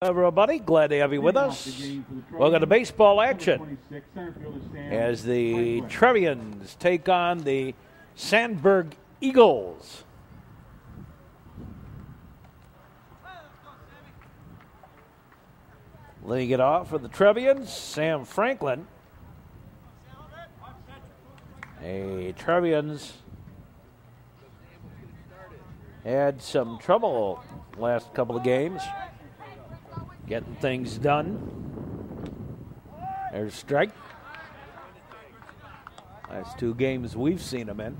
Everybody, glad to have you with us. Welcome to baseball action as the Trevians take on the Sandburg Eagles. Leading it off for the Trevians, Sam Franklin. The Trevians had some trouble last couple of games getting things done. There's a strike. Last two games we've seen them in.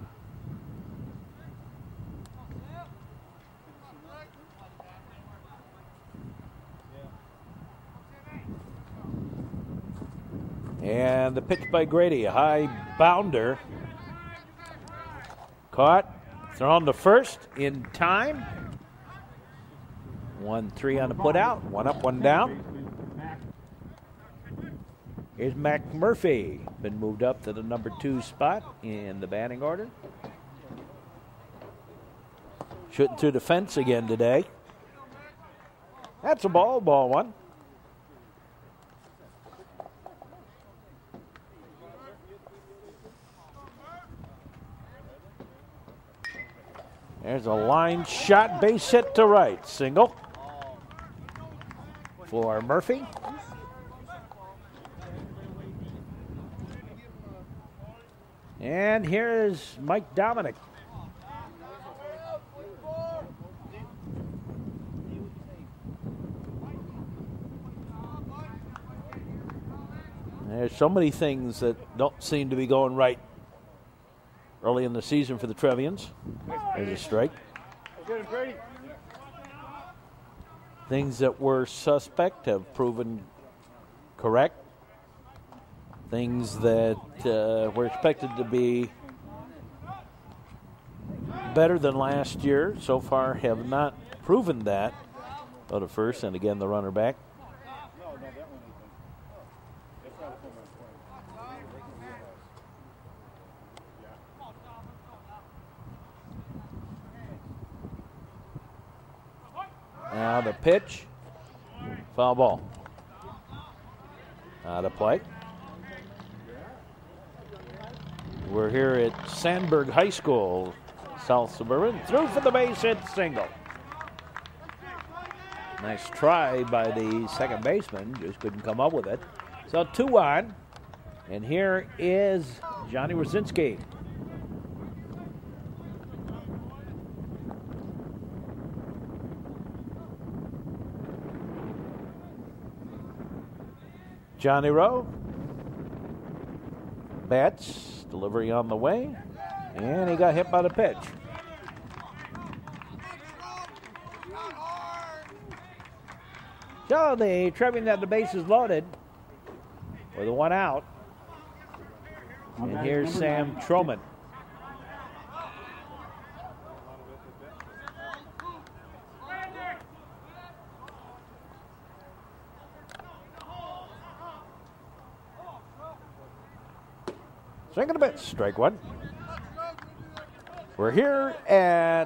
And the pitch by Grady, a high bounder. Caught, thrown to first in time. 1-3 on the put out, one up, one down. Here's Mac Murphy, been moved up to the number 2 spot in the batting order. Shooting through the fence again today. That's a ball one. There's a line shot, base hit to right, single for Murphy. And here's Mike Dominic. There's so many things that don't seem to be going right early in the season for the Trevians. There's a strike. Things that were suspect have proven correct. Things that were expected to be better than last year so far have not proven that. Go to first, and again the runner back. Now the pitch, foul ball. Out of play. We're here at Sandburg High School, South Suburban. Through for the base hit, single. Nice try by the second baseman, just couldn't come up with it. So 2 on, and here is Johnny Rosinski. Johnny Rowe bats, delivery on the way, and he got hit by the pitch. So the Trevian that the base is loaded with a 1 out. And here's Sam Troman. Swing and a bit, strike 1. We're here at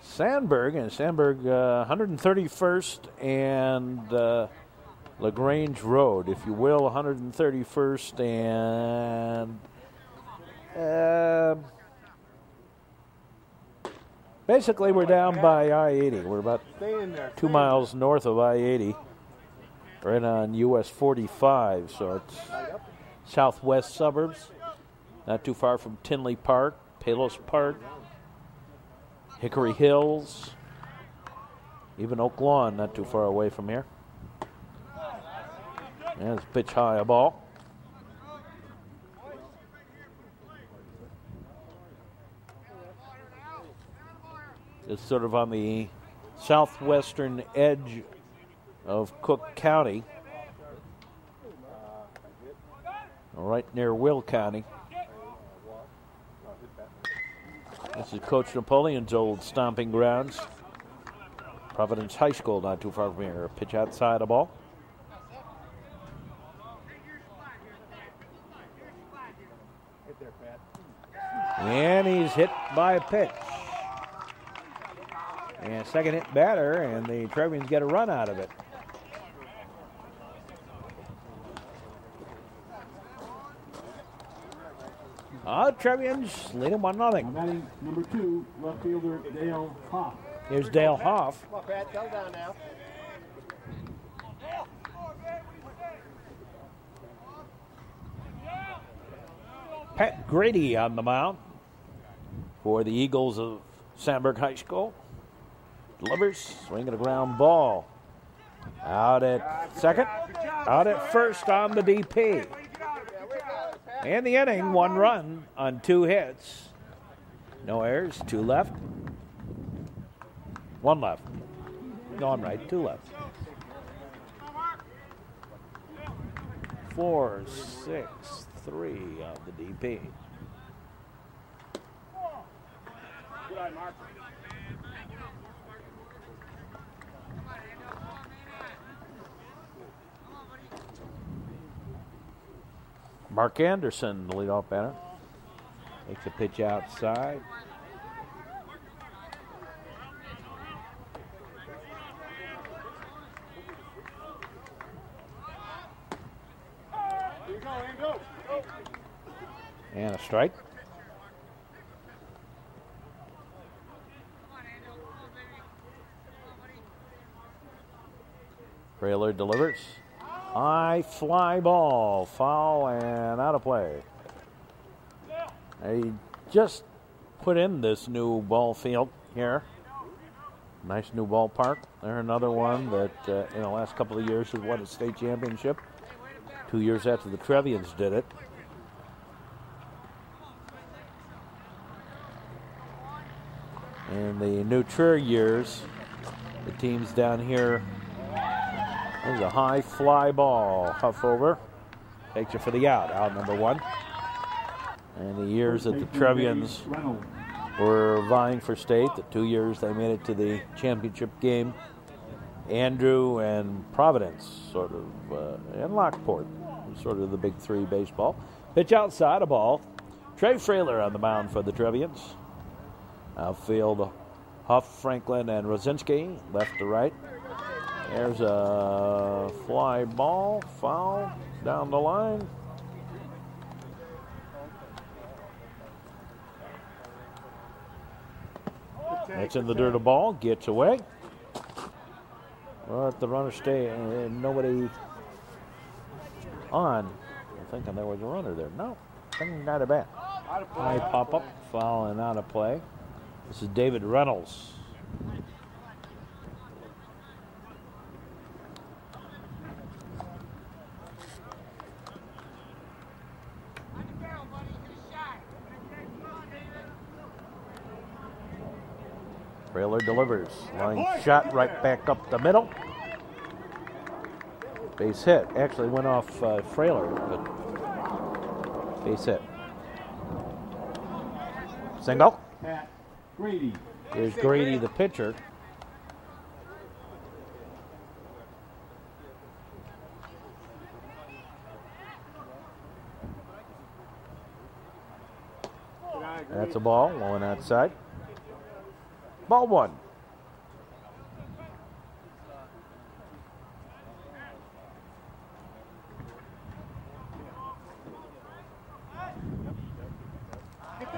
Sandburg, and Sandburg 131st and LaGrange Road, if you will, 131st and basically we're down by I-80. We're about 2 miles north of I-80, right on US 45, so it's southwest suburbs, not too far from Tinley Park, Palos Park, Hickory Hills, even Oak Lawn, not too far away from here. And it's pitch high, a ball. It's sort of on the southwestern edge of Cook County, right near Will County. This is Coach Napoleon's old stomping grounds. Providence High School, not too far from here. Pitch outside a ball. And he's hit by a pitch. And second hit batter, and the Trevians get a run out of it. Trevians lead them 1-0. Batting number 2, left fielder Dale Hoff. Here's Dale Hoff. Come on, Pat, settle down now. Pat Grady on the mound for the Eagles of Sandburg High School. Delivers, swinging a ground ball. Out at second, out at first on the DP. And the inning, 1 run on 2 hits. No errors, 2 left. 1 left. Gone right, 2 left. 4, 6, 3 on the DP. Good eye, Mark. Mark Anderson, the leadoff batter. Takes a pitch outside. And a strike. Frailer delivers. High fly ball, foul and out of play. They just put in this new ball field here. Nice new ballpark. There's another one that in the last couple of years has won a state championship. 2 years after the Trevians did it. In the new Trier years, the teams down here. There's a high fly ball. Huff over. Takes it for the out. Out number 1. And the years that the Trevians were vying for state, the 2 years they made it to the championship game. Andrew and Providence, sort of, and Lockport, sort of the big 3 baseball. Pitch outside, a ball. Trey Frailer on the mound for the Trevians. Outfield, Huff, Franklin, and Rosinski, left to right. There's a fly ball, foul down the line. It's in the dirt, a ball, gets away. Let the runner stay, and nobody on. I'm thinking there was a runner there. No, not a bat. High pop up, foul and out of play. This is David Reynolds. Frailer delivers. Line shot right back up the middle. Base hit. Actually went off Frailer, but base hit. Single. Pat Grady. Here's Grady, the pitcher. That's a ball, low and outside. Ball 1.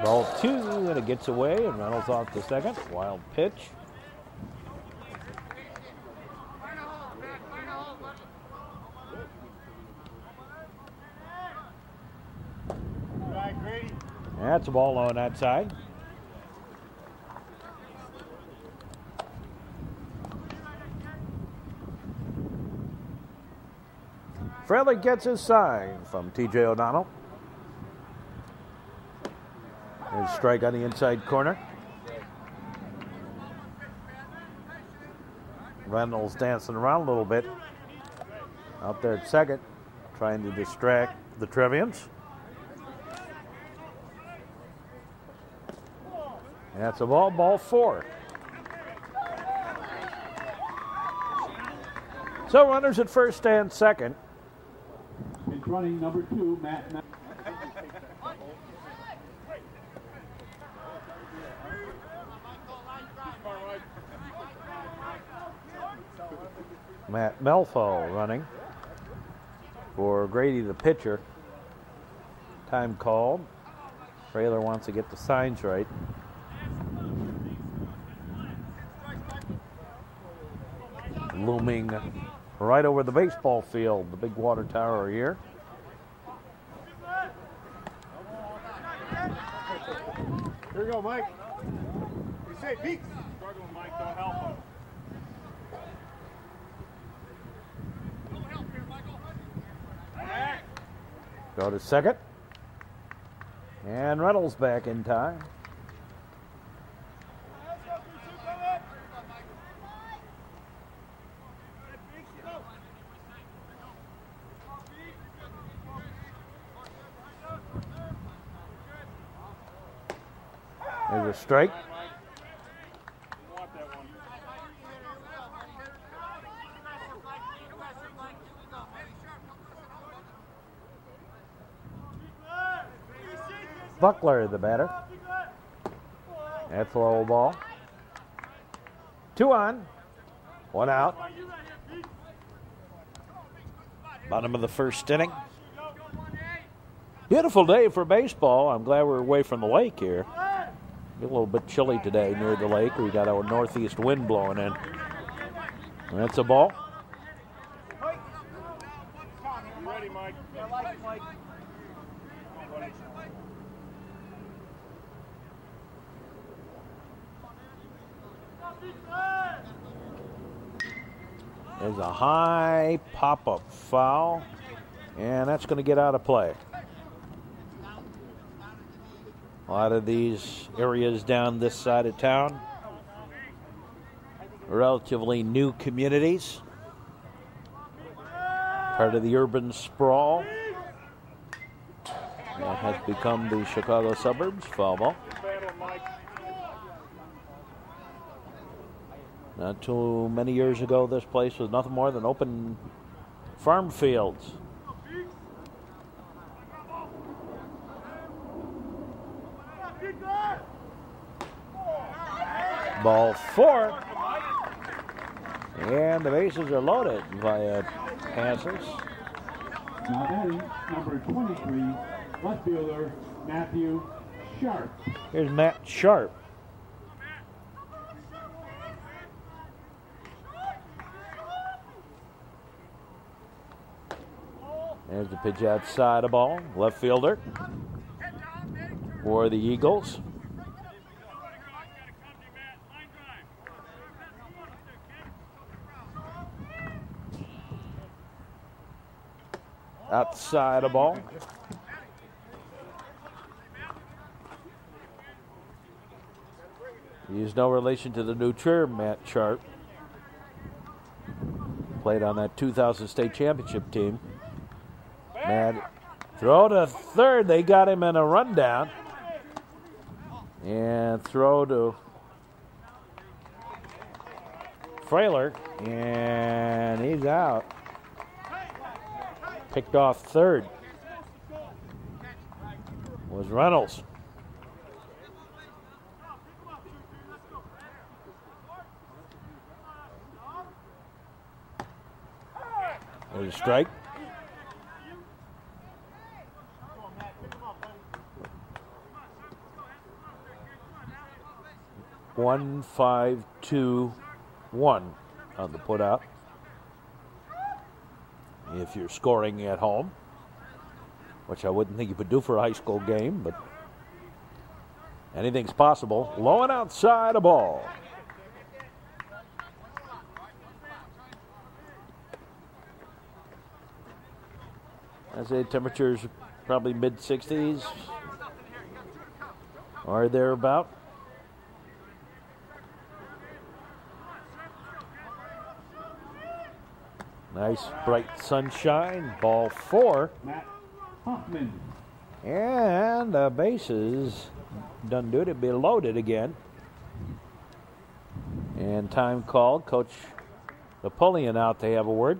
Ball 2, and it gets away, and Reynolds off the second. Wild pitch. That's a ball low and outside. Frailer gets his sign from T.J. O'Donnell. There's a strike on the inside corner. Reynolds dancing around a little bit. Out there at second, trying to distract the Trevians. And that's a ball 4. So runners at first and second. It's running number 2, Matt. Matt Melfo running for Grady, the pitcher. Time called. Trailer wants to get the signs right. Looming right over the baseball field, the big water tower here. Here we go, Mike. You say Pete. Struggling, Mike. Don't help him. Go to second. And Reynolds back in time. There's a strike. Buckler, the batter. That's a low ball. 2 on, 1 out. Bottom of the first inning. Beautiful day for baseball. I'm glad we're away from the lake here. A little bit chilly today near the lake. We got our northeast wind blowing in. And that's a ball. You ready, Mike? There's a high pop-up foul, and that's going to get out of play. A lot of these areas down this side of town, relatively new communities, part of the urban sprawl that has become the Chicago suburbs. Foul ball. Not too many years ago, this place was nothing more than open farm fields. Ball 4. And the bases are loaded via passes. Now batting, number 23, left fielder Matthew Sharp. Here's Matt Sharp. There's the pitch outside a ball. Left fielder for the Eagles. Outside a ball. He's no relation to the new Trier, Matt Sharp. Played on that 2000 state championship team. Matt, throw to third. They got him in a rundown. And throw to Frailer. And he's out. Picked off third was Reynolds. There's a strike. One, 5, 2, 1 on the putout. If you're scoring at home, which I wouldn't think you would do for a high school game, but anything's possible. Low and outside a ball. I say temperatures probably mid-60s or thereabout. Nice bright sunshine. Ball 4. Matt Hoffman. And the bases done do it. It'll be loaded again. And time called. Coach Napoleon out to have a word.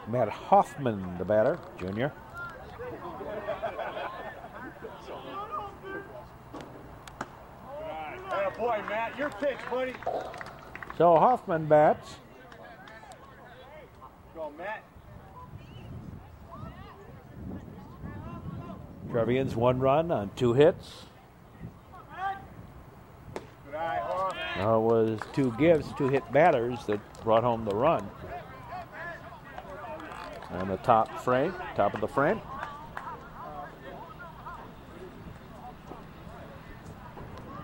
Matt Hoffman, the batter, junior. boy, Matt. Your pitch, buddy. So Hoffman bats. Go, Matt. Trevians 1 run on 2 hits. Good eye, Hoff. It was 2 gives, 2 hit batters that brought home the run. And the top of the frame.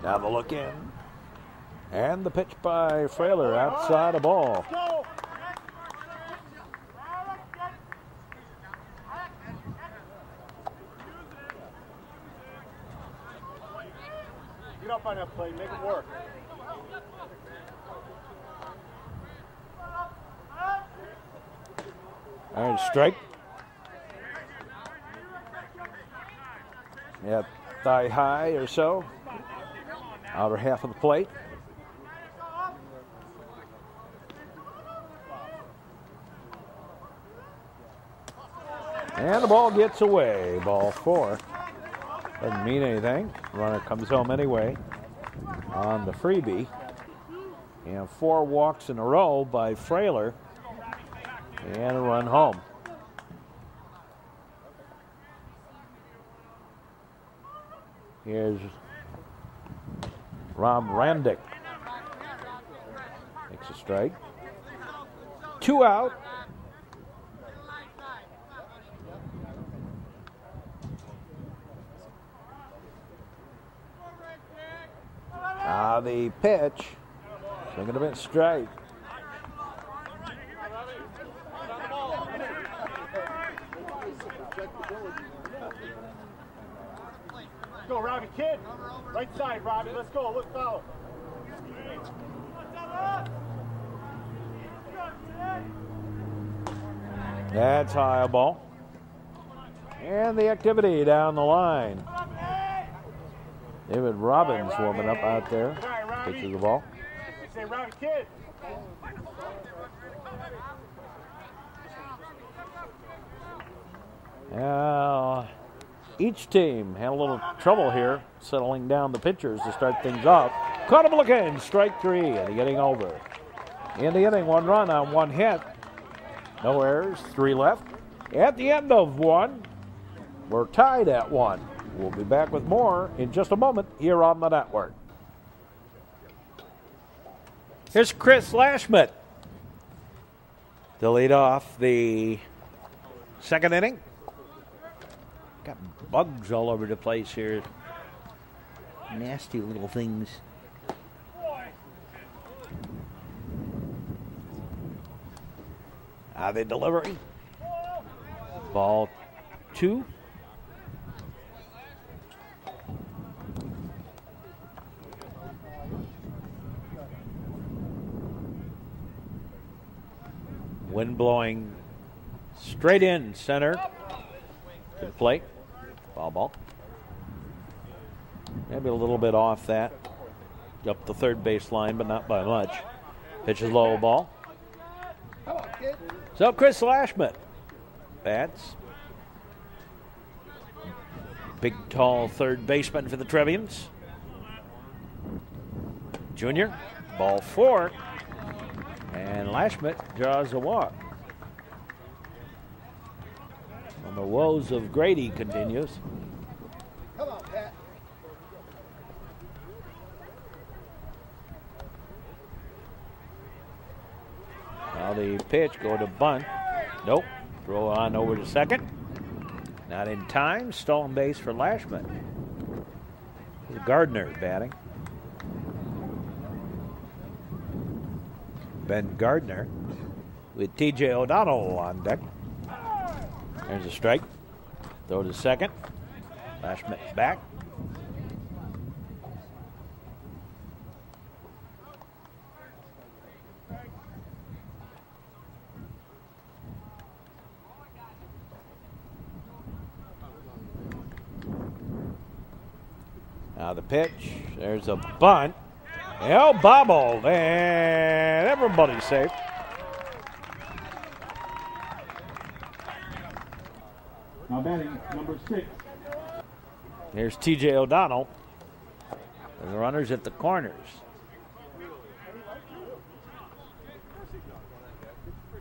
Now the look in. And the pitch by Frailer outside a ball. Get up on that play, make it work. All right, strike. Yeah, thigh high or so. Outer half of the plate. And the ball gets away. Ball 4. Doesn't mean anything. Runner comes home anyway on the freebie. And 4 walks in a row by Frailer. And a run home. Here's Rob Randick. Makes a strike. 2 out. Now the pitch. Swing and a miss strike. Go, Robbie, kid. Right side, Robbie. Let's go. Look, foul. That's high a ball. And the activity down the line. David Robbins warming up out there. Pitches the ball. Say, Robbie, kid. Now, each team had a little trouble here settling down the pitchers to start things off. Caught him looking, strike 3, and getting over. In the inning, 1 run on 1 hit. No errors, 3 left. At the end of 1, we're tied at 1. We'll be back with more in just a moment here on the network. Here's Chris Lashmet to lead off the 2nd inning. Got bugs all over the place here. Nasty little things. The delivery. Ball 2. Wind blowing straight in center to the plate. Foul ball. Maybe a little bit off that. Up the third base line, but not by much. Pitches low ball. So Chris Lashmet bats. Big, tall third baseman for the Trevians. Junior. Ball 4. And Lashmet draws a walk. And the woes of Grady continues. Come on, Pat. Now the pitch, go to bunt. Nope. Throw on over to second. Not in time. Stolen base for Lashmet. Gardner batting. Ben Gardner with T.J. O'Donnell on deck. There's a strike. Throw to second. Lashmet back. Now the pitch. There's a bunt. El bobbled, and everybody's safe. Now batting number 6. Here's T.J. O'Donnell. And the runners at the corners.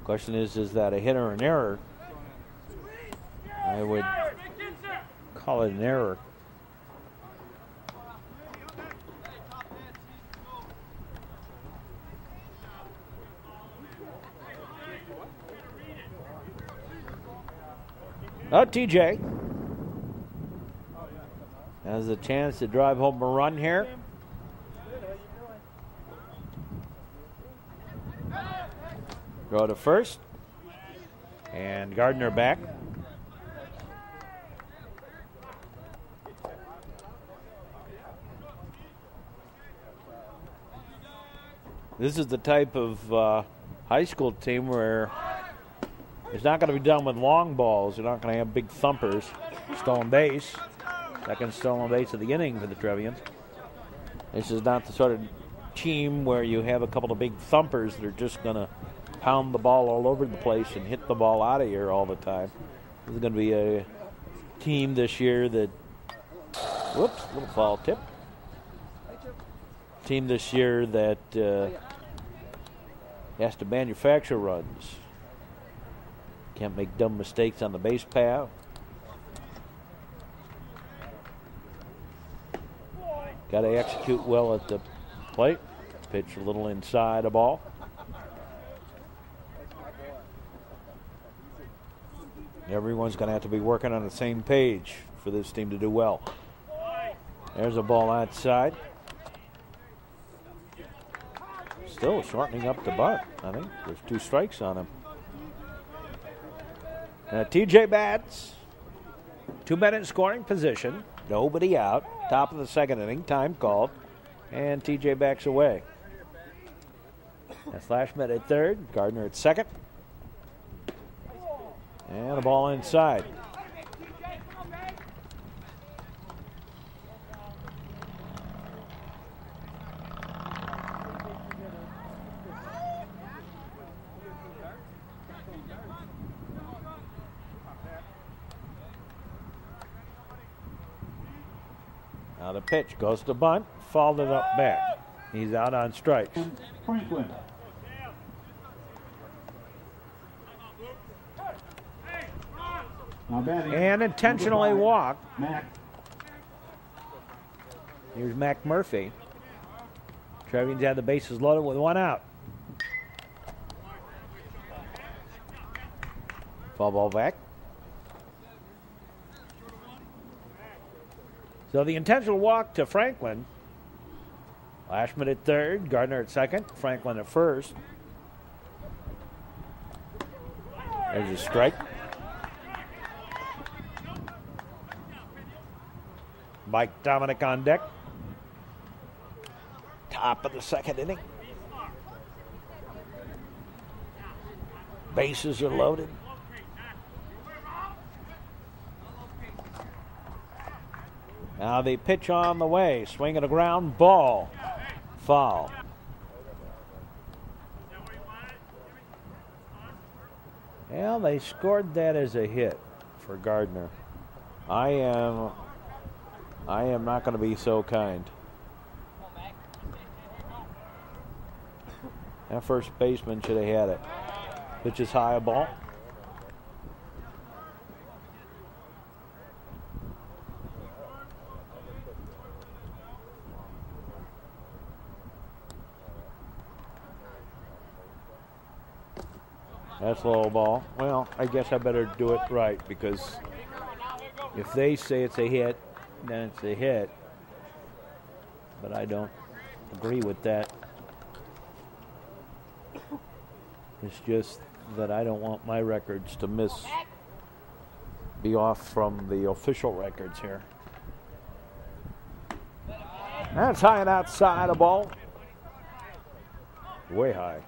Question is that a hit or an error? I would call it an error. Oh, TJ has a chance to drive home a run here. Go to first. And Gardner back. This is the type of high school team where it's not going to be done with long balls. They're not going to have big thumpers. Stolen base. Second stolen base of the inning for the Trevians. This is not the sort of team where you have a couple of big thumpers that are just going to pound the ball all over the place and hit the ball out of here all the time. This is going to be a team this year that, whoops, little foul tip. Team this year that has to manufacture runs. Can't make dumb mistakes on the base path. Got to execute well at the plate. Pitch a little inside a ball. Everyone's going to have to be working on the same page for this team to do well. There's a ball outside. Still shortening up the bunt. I think there's 2 strikes on him. TJ bats. 2 men in scoring position. Nobody out. Top of the second inning. Time called. And TJ backs away. That's Lashmet at third. Gardner at second. And the ball inside. Now the pitch goes to bunt, fouled it up back. He's out on strikes. Franklin. And intentionally walked. Mac. Here's Mac Murphy. Trevians had the bases loaded with 1 out. Foul ball back. So the intentional walk to Franklin. Lashman at third, Gardner at second, Franklin at first. There's a strike. Mike Dominic on deck. Top of the second inning. Bases are loaded. Now the pitch on the way. Swing and a ground ball. Foul. Well, they scored that as a hit for Gardner. I am not going to be so kind. That first baseman should have had it. Pitch is high, a ball. That's a low ball. Well, I guess I better do it right, because if they say it's a hit, then it's a hit. But I don't agree with that. It's just that I don't want my records to be off from the official records here. That's high and outside a ball. Way high.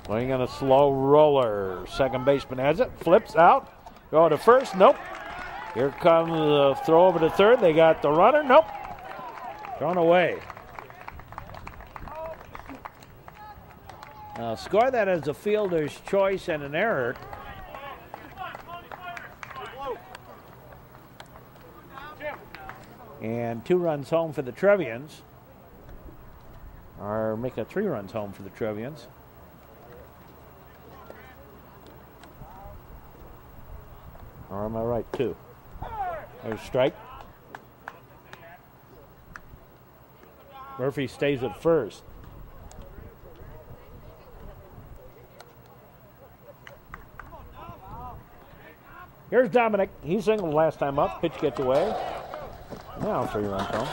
Swing on a slow roller. Second baseman has it. Flips out. Going to first. Nope. Here comes the throw over to third. They got the runner. Nope. Thrown away. Score that as a fielder's choice and an error. And 2 runs home for the Trevians. Or make it 3 runs home for the Trevians. Or am I right, 2? There's a strike. Murphy stays at first. Here's Dominic. He singled last time up. Pitch gets away. Now 3 runs home.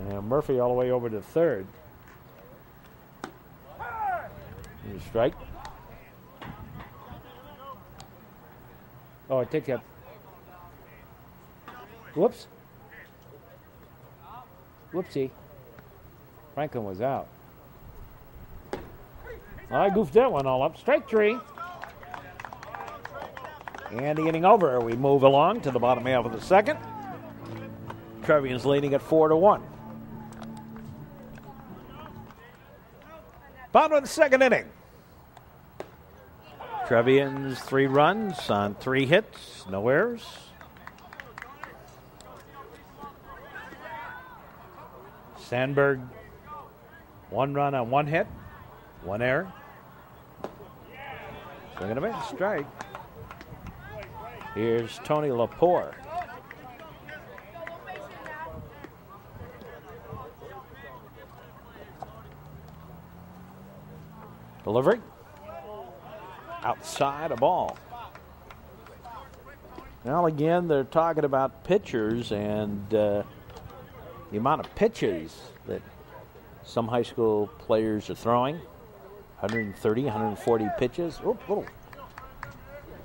And Murphy all the way over to third. Here's a strike. Oh, I take that. Whoops. Whoopsie. Franklin was out. I goofed that one all up. Strike 3. And the inning over. We move along to the bottom half of the second. Trevians leading at 4-1. Bottom of the second inning. Trevians 3 runs on 3 hits, no errors. Sandburg 1 run on 1 hit, 1 error. Swing and a miss, strike. Here's Tony Lepore. Delivery. Outside a ball. Now again, they're talking about pitchers and the amount of pitches that some high school players are throwing. 130, 140 pitches. Oh, little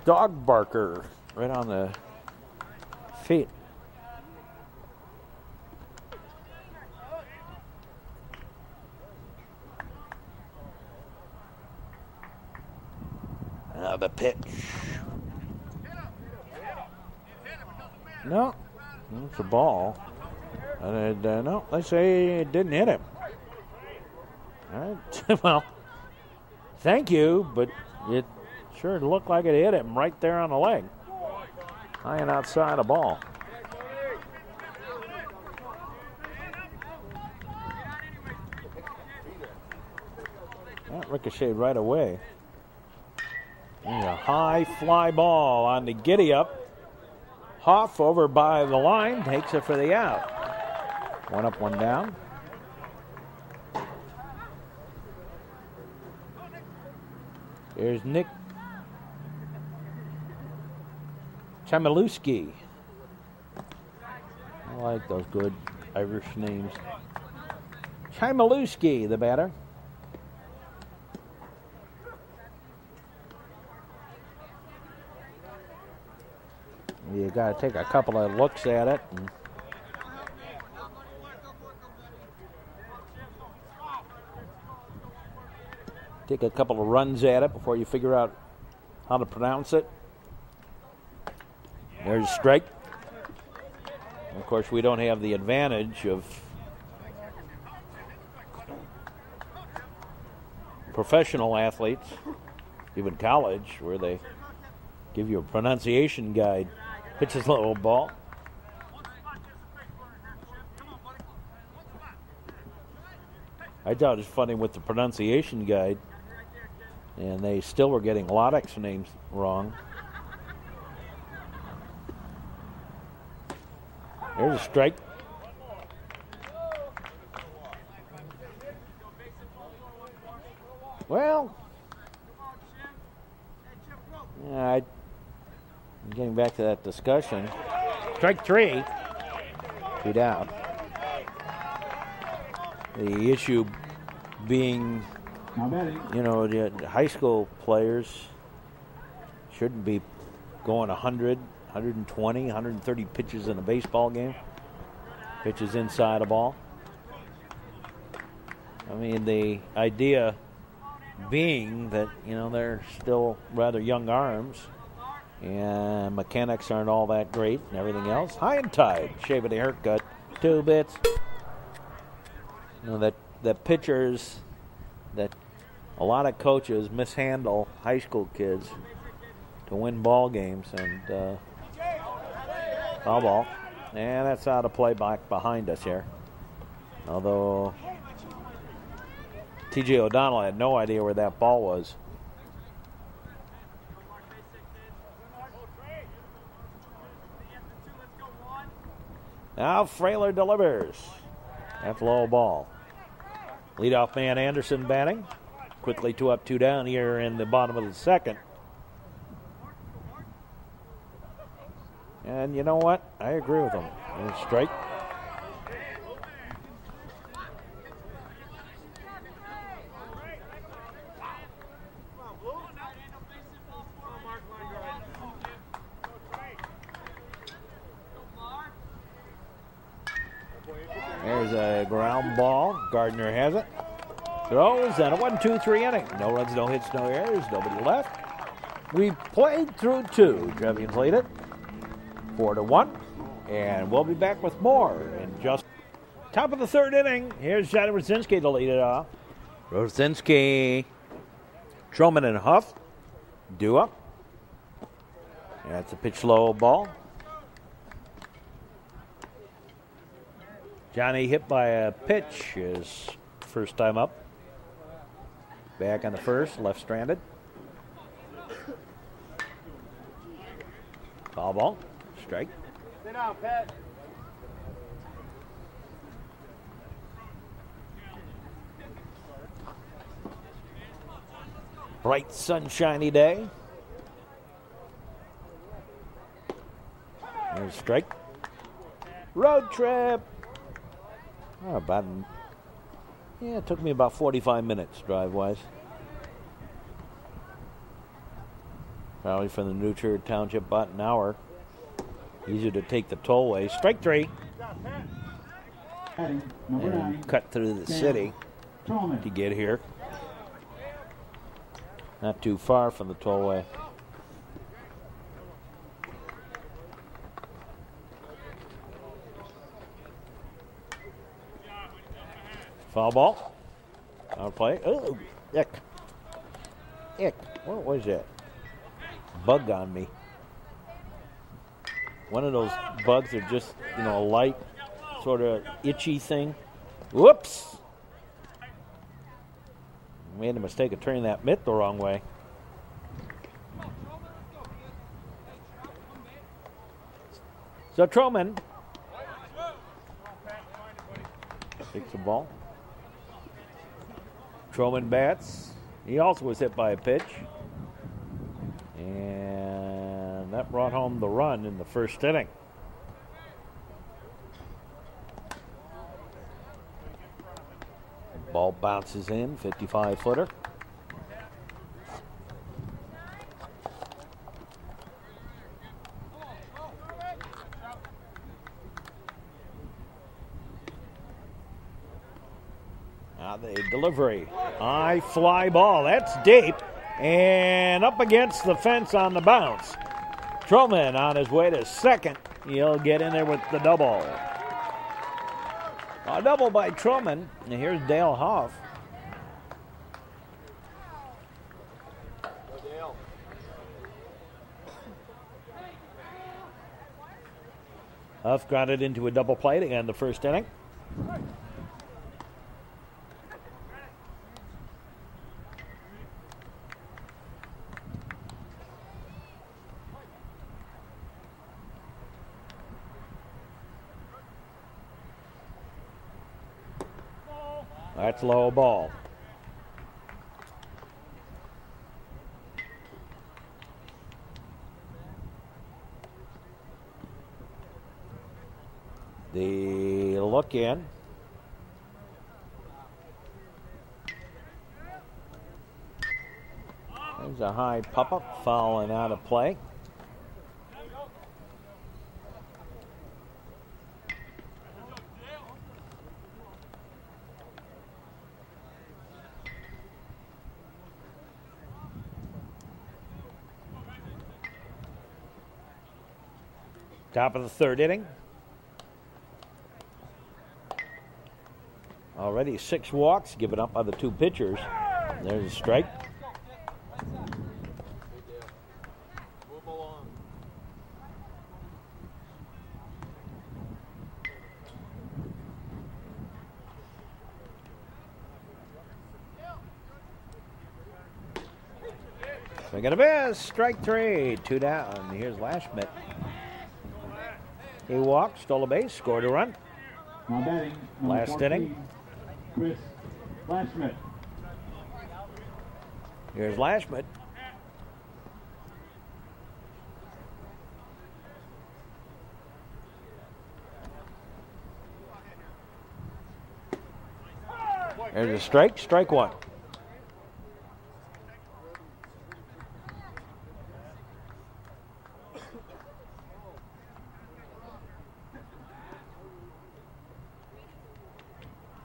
dog barker right on the feet. The pitch. No, it's a ball. No, they say it didn't hit him. All right. Well, thank you, but it sure looked like it hit him right there on the leg. High and outside a ball. That ricocheted right away. And a high fly ball on the giddy up. Hoff over by the line, takes it for the out. 1 up, 1 down. Here's Nick Chmielewski. I like those good Irish names. Chmielewski, the batter. You got to take a couple of looks at it. And take a couple of runs at it before you figure out how to pronounce it. There's a strike. And of course, we don't have the advantage of professional athletes, even college, where they give you a pronunciation guide. Pitches a little ball. I thought it was funny with the pronunciation guide, and they still were getting Loddick's names wrong. There's a strike. Well, yeah, getting back to that discussion. Strike 3. 2 down. The issue being, you know, the high school players shouldn't be going 100, 120, 130 pitches in a baseball game. Pitches inside a ball. I mean, the idea being that, you know, they're still rather young arms. And mechanics aren't all that great and everything else. High and tight. Shaving the haircut. 2 bits. You know, that pitchers, that a lot of coaches mishandle high school kids to win ball games. And foul ball. And that's out of play back behind us here. Although T.J. O'Donnell had no idea where that ball was. Now Frailer delivers. That's low ball. Leadoff man Anderson batting. Quickly 2 up, 2 down here in the bottom of the second. And you know what? I agree with him. Strike. There's a ground ball. Gardner has it. Throws, and a 1-2-3 inning. No runs, no hits, no errors. Nobody left. We played through 2. Trevians lead it 4-1. And we'll be back with more in just top of the 3rd inning. Here's Johnny Rosinski to lead it off. Rosinski, Truman and Huff due up. That's a pitch low ball. Johnny hit by a pitch his first time up. Back on the first, left stranded. Foul ball, strike. Sit down, Pat. Bright sunshiny day. There's a strike. Road trip. Oh, it took me about 45 minutes drive-wise. Probably from the New Trier Township, about an hour. Easier to take the tollway. Strike 3. And cut through the city to get here. Not too far from the tollway. Foul ball. Out of play. Oh, ick. Ick. What was that? Bug on me. One of those bugs are just, a light, sort of itchy thing. Whoops. Made a mistake of turning that mitt the wrong way. So Truman takes the ball. Truman bats. He also was hit by a pitch. And that brought home the run in the first inning. Ball bounces in, 55-footer. Now the delivery. High fly ball. That's deep. And up against the fence on the bounce. Truman on his way to second. He'll get in there with the double. A double by Truman. And here's Dale Huff. Huff got it into a double play to end the first inning. That's low ball. The look in. There's a high pop-up, fouling out of play. Top of the third inning. Already 6 walks given up by the 2 pitchers. There's a strike. Swing and a miss. Strike 3. 2 down. Here's Lashmet. He walked, stole a base, scored a run. Now batting, Last 14, inning. Chris Lashmet. Here's Lashmet. There's a strike. Strike 1.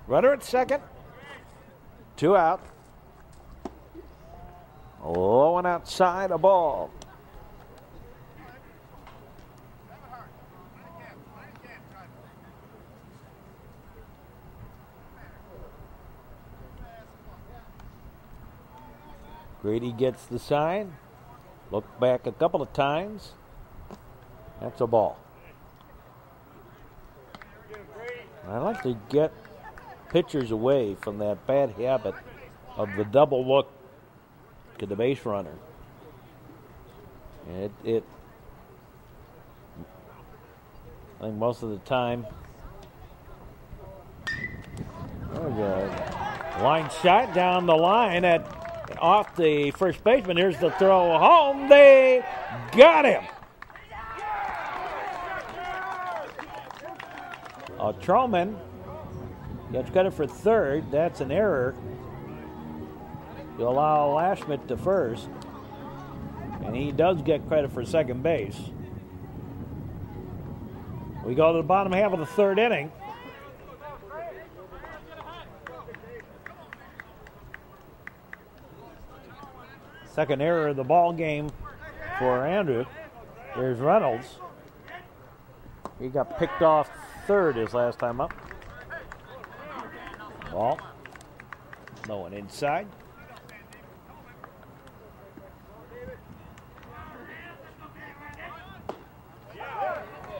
Runner at second. 2 out. Low and outside, a ball. Grady gets the sign. Look back a couple of times. That's a ball. I like to get pitchers away from that bad habit of the double look to the base runner. I think most of the time, line shot down the line off the first baseman. Here's the throw home. They got him. Trollman gets credit for third. That's an error to allow Lashmet to first. And he does get credit for second base. We go to the bottom half of the third inning. Second error of the ball game for Andrew. There's Reynolds. He got picked off third his last time up. Ball. No one inside.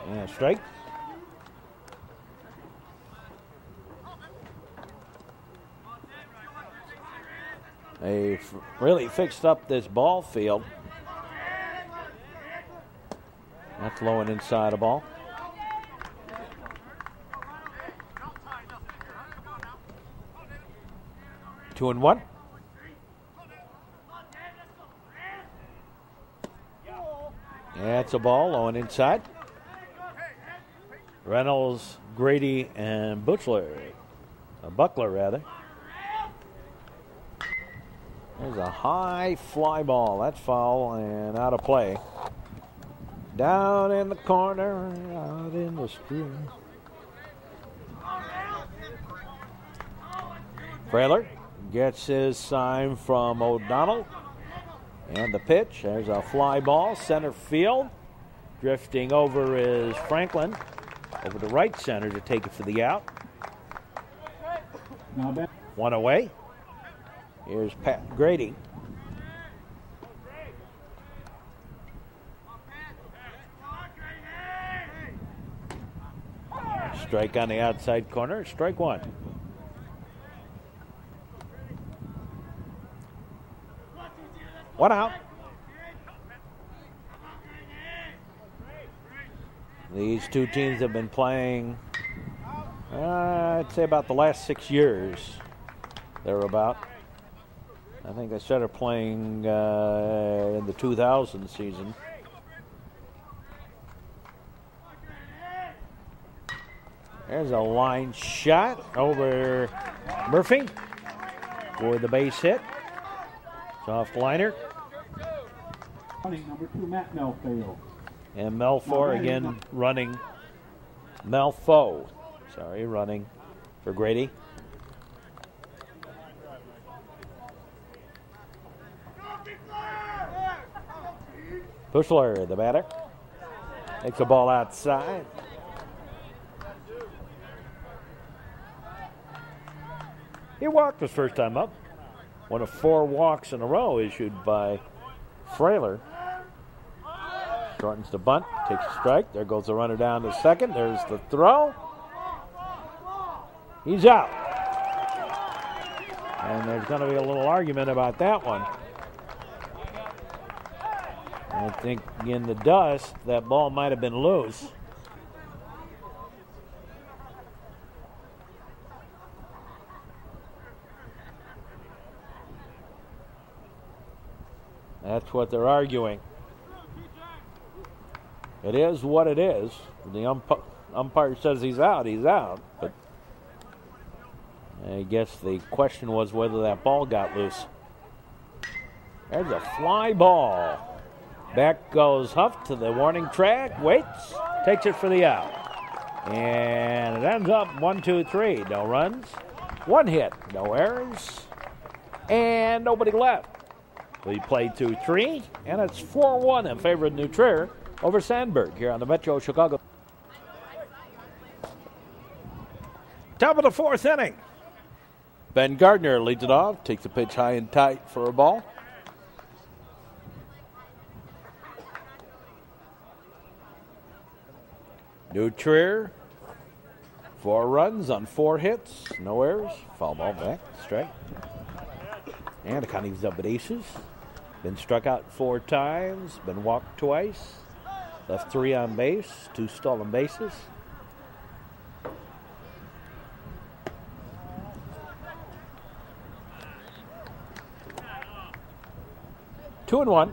And a strike. They really fixed up this ball field. That's low and inside a ball. 2-1. That's a ball, low and inside. Reynolds, Grady, and Buckler. There's a high fly ball. That's foul and out of play. Down in the corner, out in the street. Frailer gets his sign from O'Donnell. And the pitch, there's a fly ball, center field. Drifting over is Franklin, over to right center to take it for the out. One away. Here's Pat Grady. Strike on the outside corner, strike 1. One out. These two teams have been playing, I'd say about the last 6 years, thereabout. I think they started playing in the 2000 season. There's a line shot over Murphy for the base hit. Soft liner. Number 2, Matt Melfield. And Melfour again running. Melfo, sorry, running for Grady. Bushler, the batter. Takes the ball outside. He walked his first time up. One of 4 walks in a row issued by Frailer. Shortens the bunt, takes a strike. There goes the runner down to second. There's the throw. He's out. And there's going to be a little argument about that one. I think in the dust, that ball might have been loose. That's what they're arguing. It is what it is. The umpire says he's out, but I guess the question was whether that ball got loose. There's a fly ball. Back goes Huff to the warning track, waits, takes it for the out. And it ends up 1-2-3. No runs, 1 hit, no errors, and nobody left. We played 2-3, and it's 4-1 in favor of New Trier over Sandburg here on the Metro Chicago. Top of the 4th inning. Ben Gardner leads it off, takes the pitch high and tight for a ball. New Trier, 4 runs on 4 hits, no errors, foul ball back, strike. And Connie's up at aces. Been struck out 4 times, been walked twice, left 3 on base, 2 stolen bases. Two and 1.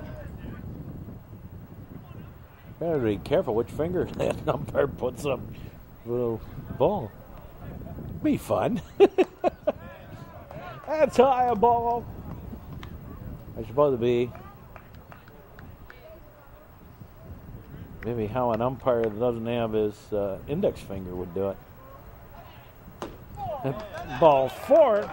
Better be careful which finger that umpire puts up the ball. Be fun. That's high a ball. I suppose to be maybe how an umpire that doesn't have his index finger would do it. Ball 4.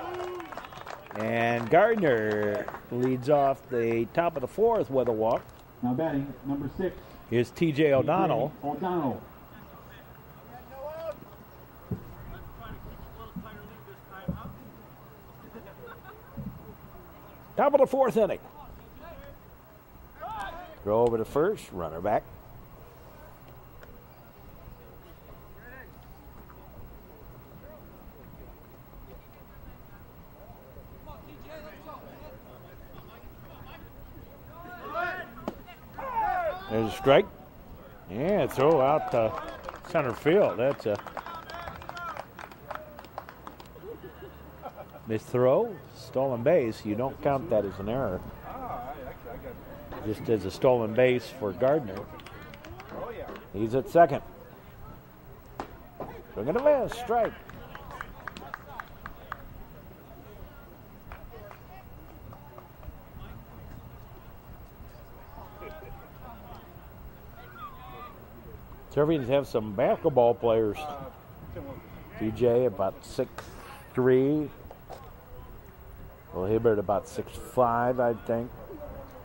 And Gardner leads off the top of the 4th with a walk. Now batting, number 6. Here's T.J. O'Donnell. Top of the 4th inning. Throw over to first, runner back. There's a strike. Yeah, throw out to center field. That's a missed throw, stolen base. You don't count that as an error. Just as a stolen base for Gardner. He's at second. Swing and a miss, strike. Trevians have some basketball players. DJ about 6'3". Well, Hibbert about 6'5", I think.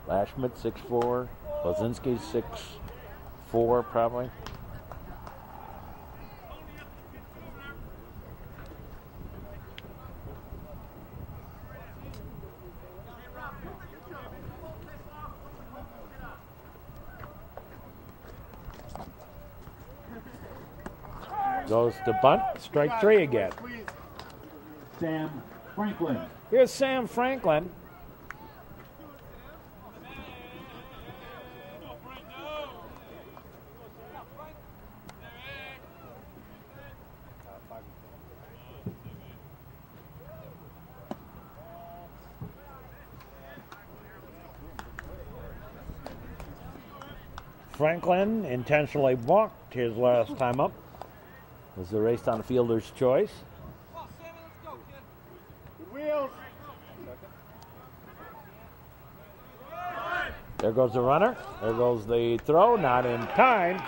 Lashmit 6'4". Blazinski 6'4", probably. Goes to bunt, strike 3 again. Sam Franklin. Here's Sam Franklin. Franklin intentionally walked his last time up. Was the race on the fielder's choice. Wheels. There goes the runner. There goes the throw. Not in time.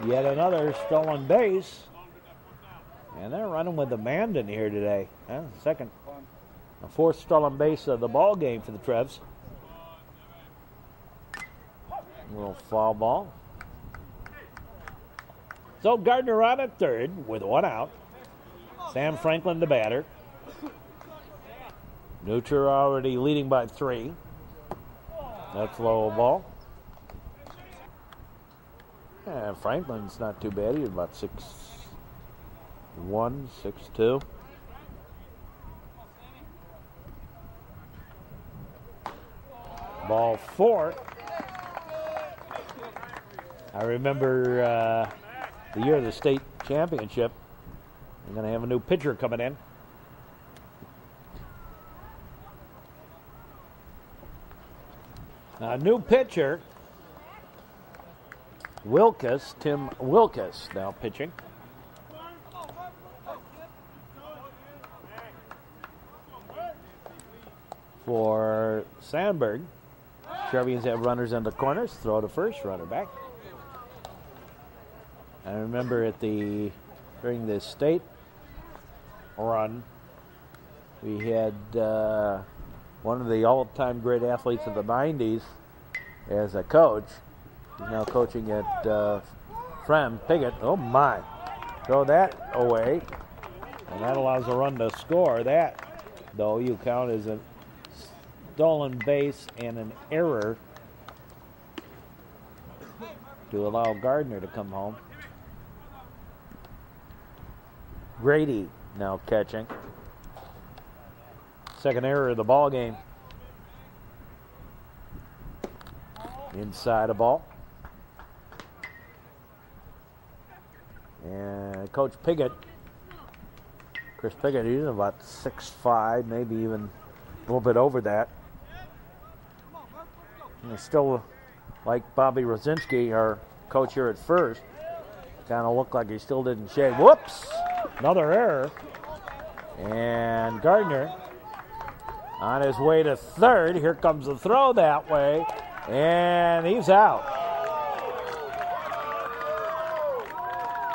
Yet another stolen base. And they're running with the Mandan here today. Second. A 4th stolen base of the ball game for the Trevs. A little foul ball. So Gardner on at third with one out. Sam Franklin, the batter. Nutcher already leading by 3. That's low ball. Yeah, Franklin's not too bad. He's about 6'1", 6'2". Ball 4. I remember the year of the state championship. We're going to have a new pitcher coming in. A new pitcher, Wilkes, Tim Wilkes, now pitching. For Sandburg, Trevians have runners in the corners, throw to first, runner back. I remember during the state run, we had one of the all-time great athletes of the 90s as a coach. He's now coaching at Frem Piggott. Oh my, throw that away. And that allows a run to score. That, though, you count as a stolen base and an error to allow Gardner to come home. Grady now catching. Second error of the ball game. Inside a ball. And Coach Piggott, Chris Piggott, he's about 6'5", maybe even a little bit over that. And he's still, like Bobby Rosinski, our coach here at first, kind of looked like he still didn't shave. Whoops! Another error. And Gardner on his way to third. Here comes the throw that way. And he's out.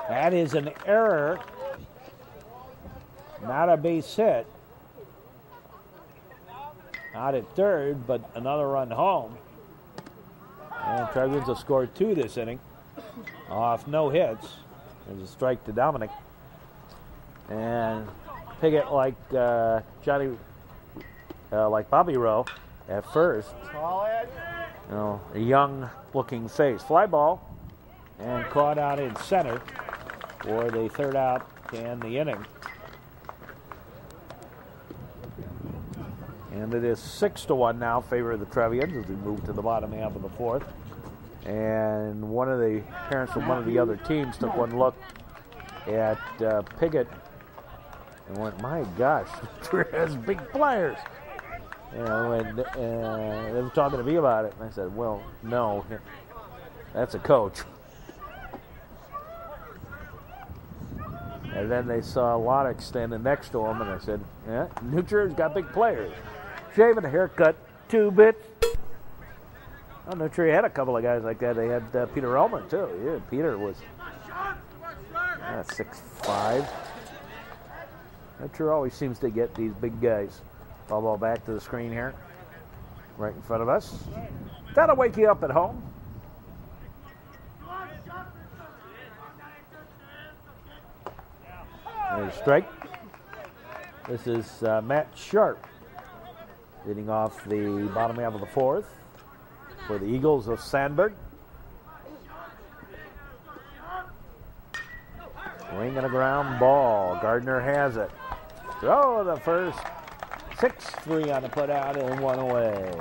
That is an error. Not a base hit. Not at third, but another run home. And Trevians have scored 2 this inning off no hits. There's a strike to Dominic. And Piggott, like like Bobby Rowe at first, you know, a young-looking face. Fly ball and caught out in center for the third out to end the inning. And it is 6-1 now, favor of the Trevians as we move to the bottom half of the fourth. And one of the parents from one of the other teams took one look at Piggott and went, my gosh, Trier has big players. You know, and they were talking to me about it, and I said, well, no, that's a coach. And then they saw Loddick standing next to him, and I said, yeah, New Trier's got big players. Shaving, a haircut, 2 bits. Oh, New Trier had a couple of guys like that. They had Peter Elmer, too. Yeah, Peter was 6'5". New Trier always seems to get these big guys. Ball back to the screen here, right in front of us. That'll wake you up at home. There's a strike. This is Matt Sharp leading off the bottom half of the fourth for the Eagles of Sandburg. Swing and a ground ball. Gardner has it. Throw the first. 6-3 on the put out and 1 away.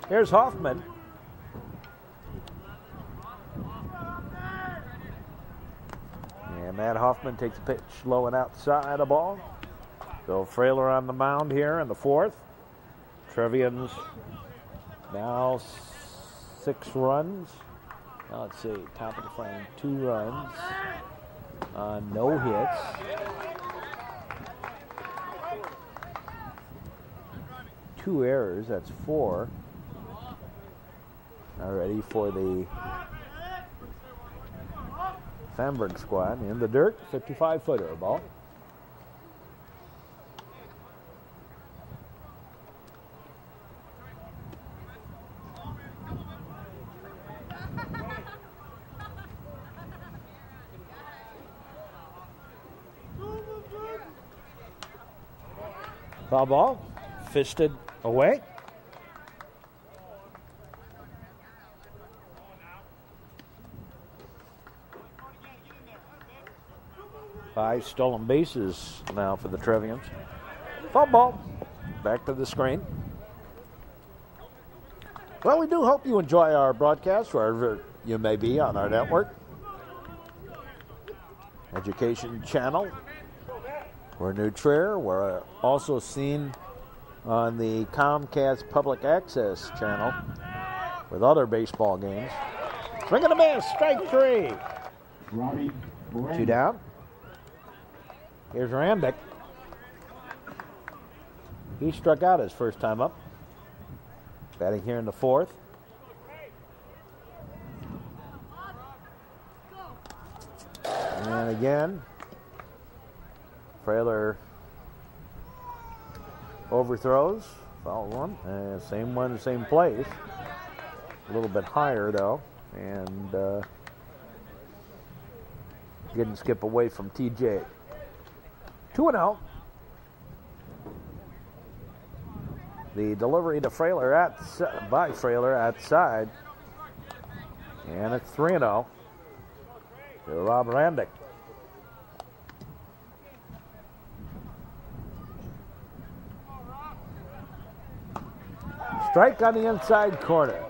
Here's Hoffman. And Matt Hoffman takes a pitch low and outside the ball. So Frailer on the mound here in the fourth. Trevians now 6 runs. Now let's see, top of the frame, 2 runs. No hits. 2 errors, that's 4. Now ready for the Sandburg squad in the dirt, 55-footer ball. Foul ball, fisted away. Five stolen bases now for the Trevians. Foul ball, back to the screen. Well, we do hope you enjoy our broadcast wherever you may be on our network. Education channel. We're New Trier. We're also seen on the Comcast Public Access channel with other baseball games. Swing and a miss, strike three. Two down. Here's Randick. He struck out his first time up. Batting here in the fourth. And again, Frailer overthrows. Foul one. Same one, same place. A little bit higher, though. And didn't skip away from TJ. 2-0. The delivery to Frailer by Frailer outside. And it's 3-0 to Rob Randick. Strike on the inside corner.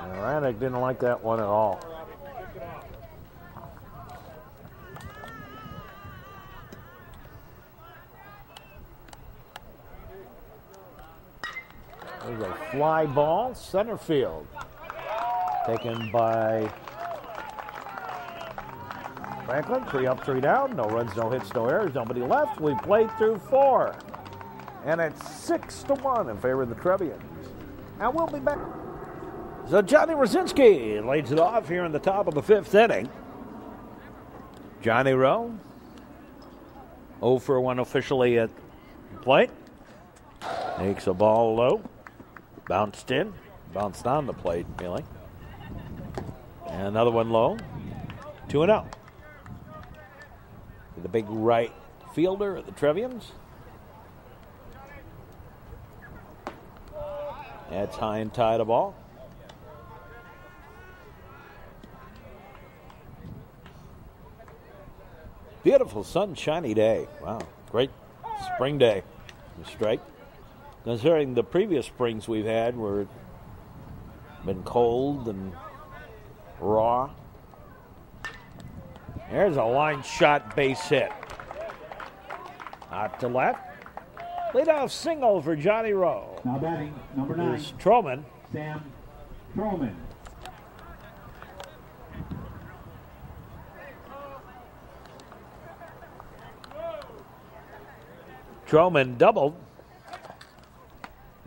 And Randick didn't like that one at all. There's a fly ball, center field. Taken by Franklin. 3 up, 3 down. No runs, no hits, no errors. Nobody left. We played through 4. And it's 6-1 in favor of the Trevians. And we'll be back. So Johnny Rosinski leads it off here in the top of the 5th inning. Johnny Rowe, 0 for 1 officially at the plate. Makes a ball low. Bounced in. Bounced on the plate, really. And another one low. 2-0. The big right fielder of the Trevians. That's high and tight a ball. Beautiful sunshiny day. Wow, great spring day. Strike. Considering the previous springs we've had were been cold and raw. There's a line shot base hit. Out to left. Leadoff single for Johnny Rowe. Now batting, number 9. Here's Troman. Sam Troman. Troman doubled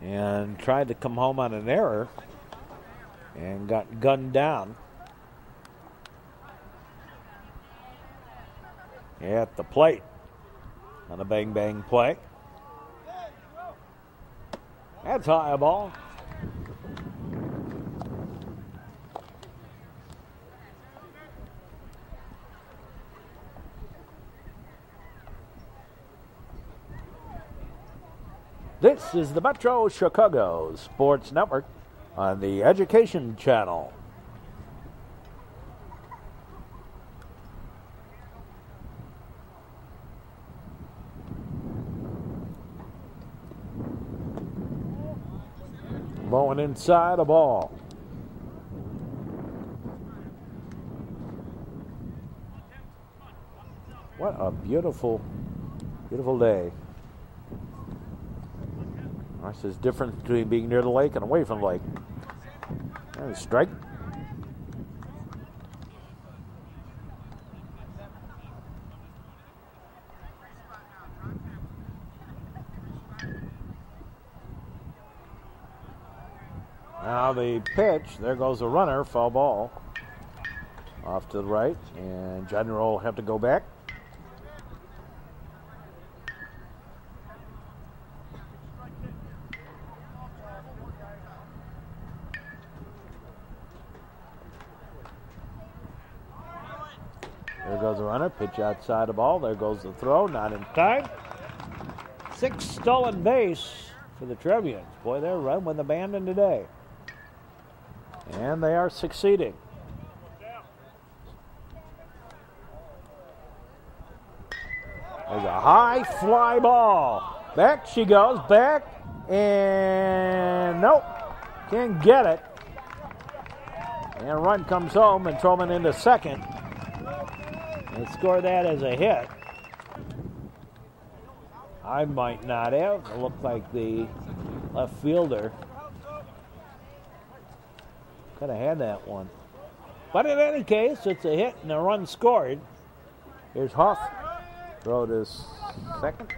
and tried to come home on an error and got gunned down at the plate on a bang-bang play. That's high a ball. This is the Metro Chicago Sports Network on the Education Channel. Blowing inside a ball. What a beautiful, beautiful day. That's the difference between being near the lake and away from the lake. And strike. Now the pitch, there goes the runner, foul ball. Off to the right, and Johnny Rowe will have to go back. There goes the runner, pitch outside the ball. There goes the throw, not in time. 6 stolen base for the Trevians. Boy, they're running with abandon today. And they are succeeding. There's a high fly ball. Back she goes, back, and nope, can't get it. And a run comes home, and Truman into second. And score that as a hit. I might not have. It looked like the left fielder could have had that one. But in any case, it's a hit and a run scored. Here's Huff. Throw to second.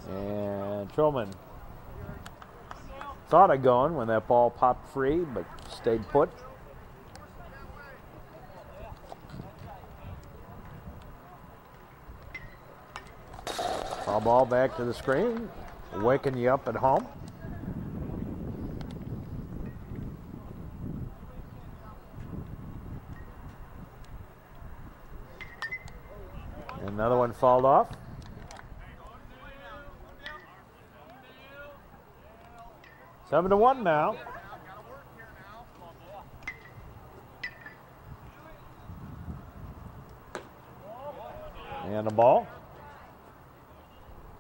And Truman thought of going when that ball popped free, but stayed put. Foul ball back to the screen, waking you up at home. Another one fouled off. Seven to 1 now. And the ball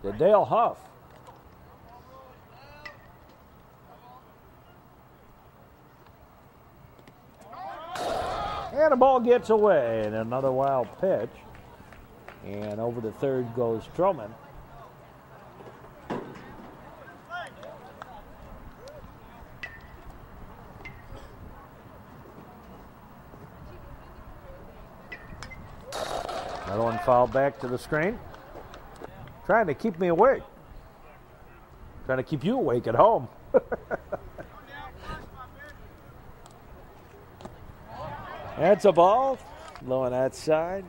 to Dale Huff. And the ball gets away. And another wild pitch. And over to third goes Truman. Another one fouled back to the screen. Trying to keep me awake. Trying to keep you awake at home. That's a ball. Low on that side.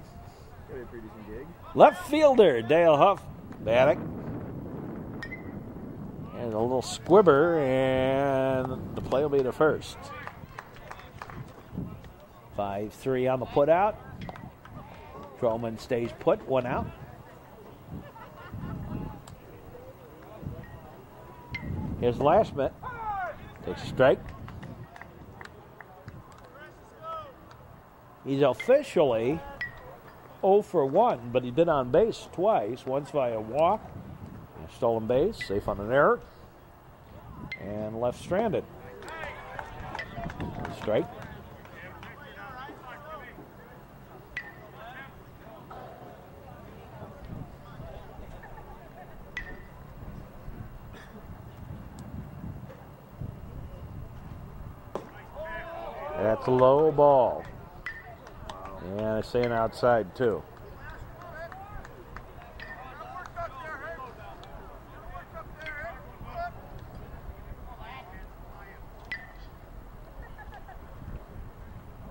Left fielder, Dale Huff, batting. And a little squibber, and the play will be to first. 5-3 on the put out. Truman stays put, 1 out. Here's Lashmet. Takes a strike. He's officially 0 for 1, but he did on base twice. Once via walk, a stolen base, safe on an error, and left stranded. Strike. That's a low ball. And it's staying outside, too.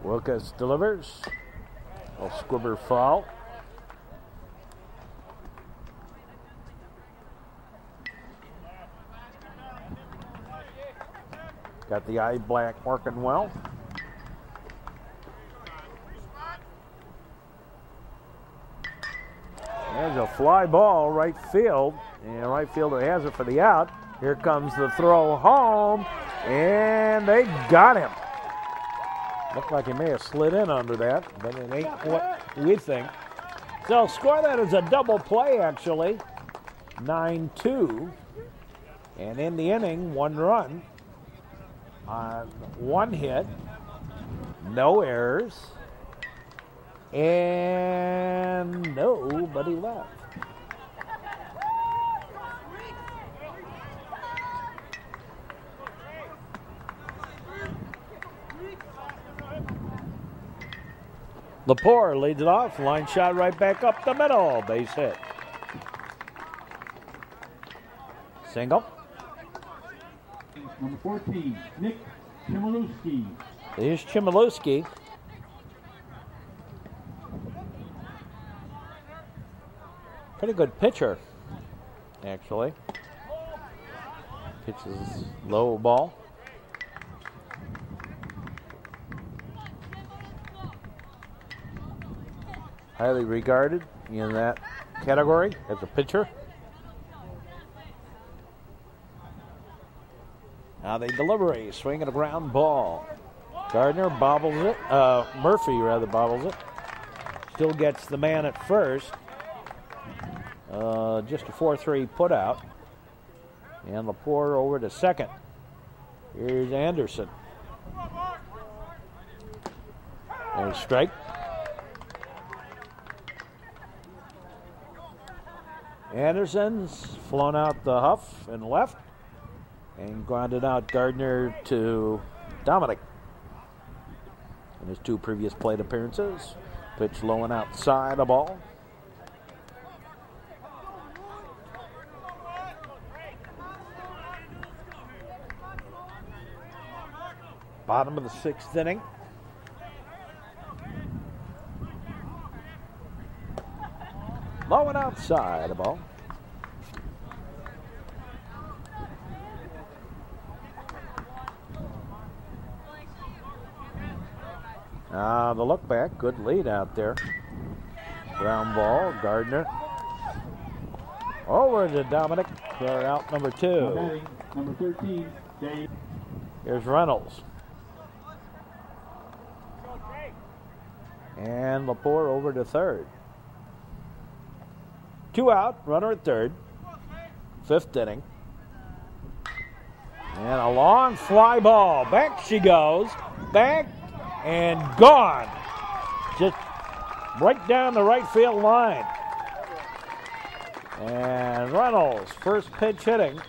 Wilkes delivers. A squibber foul. Got the eye black working well. There's a fly ball right field, and right fielder has it for the out. Here comes the throw home, and they got him. Looked like he may have slid in under that, but it ain't what we think. So score that as a double play, actually. 9-2. And in the inning, 1 run on 1 hit. No errors. And nobody left. Lepore leads it off. Line shot right back up the middle. Base hit. Single. Number 14, Nick Chmielewski. Here's Chmielewski. Pretty good pitcher, actually. Pitches low ball. Highly regarded in that category as a pitcher. Now they delivery, swinging a ground ball. Gardner bobbles it. Murphy rather bobbles it. Still gets the man at first. Just a 4-3 put out. And Lepore over to second. Here's Anderson. There's strike. Anderson's flown out the huff and left. And grounded out Gardner to Dominic. In his 2 previous plate appearances. Pitch low and outside the ball. Bottom of the 6th inning. Low and outside the ball. The look back, good lead out there. Ground ball, Gardner. Over to Dominic for out number 2. Number 13, Dave. Here's Reynolds. And Lepore over to third. 2 out, runner at third. 5th inning. And a long fly ball. Back she goes. Back and gone. Just right down the right field line. And Reynolds, first pitch hitting.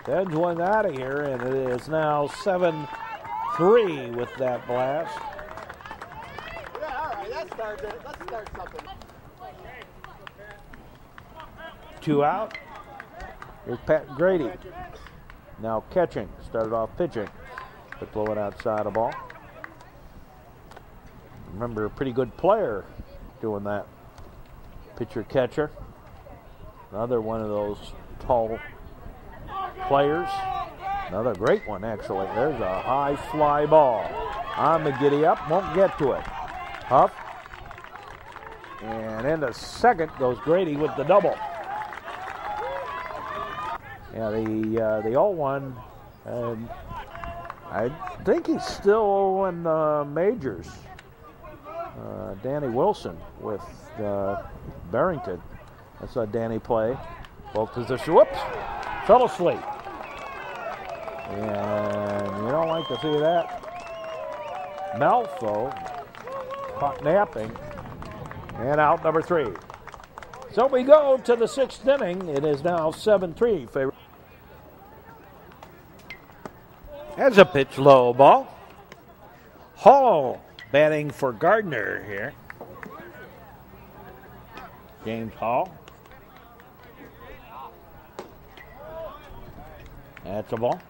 Edge one out of here, and it is now 7-3 with that blast. Yeah, all right, that starts it. Let's start something. 2 out. Here's Pat Grady. Now catching. Started off pitching, but blow it outside the ball. Remember, a pretty good player doing that. Pitcher catcher. Another one of those tall players. Another great one, actually. There's a high fly ball on the giddy up. Won't get to it. Up. And into second goes Grady with the double. Yeah, the 0-1. I think he's still in the majors. Danny Wilson with Barrington. I saw Danny play. Both positions. Whoops! Fell asleep. And you don't like to see that. Malfo caught napping. And out number 3. So we go to the 6th inning. It is now 7-3 favor. As a pitch low ball. Hall batting for Gardner here. James Hall. That's a ball.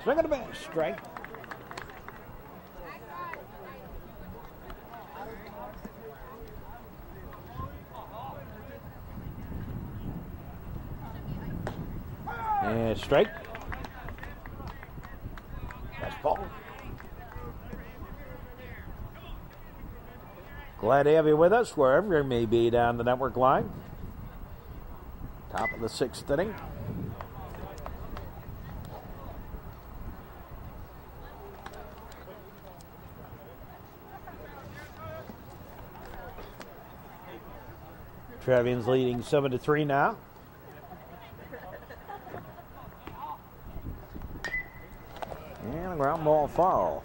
Swing and a miss, strike. And strike. That's ball. Glad to have you with us wherever you may be down the network line. Top of the 6th inning. Trevians leading 7-3 now. And a ground ball foul.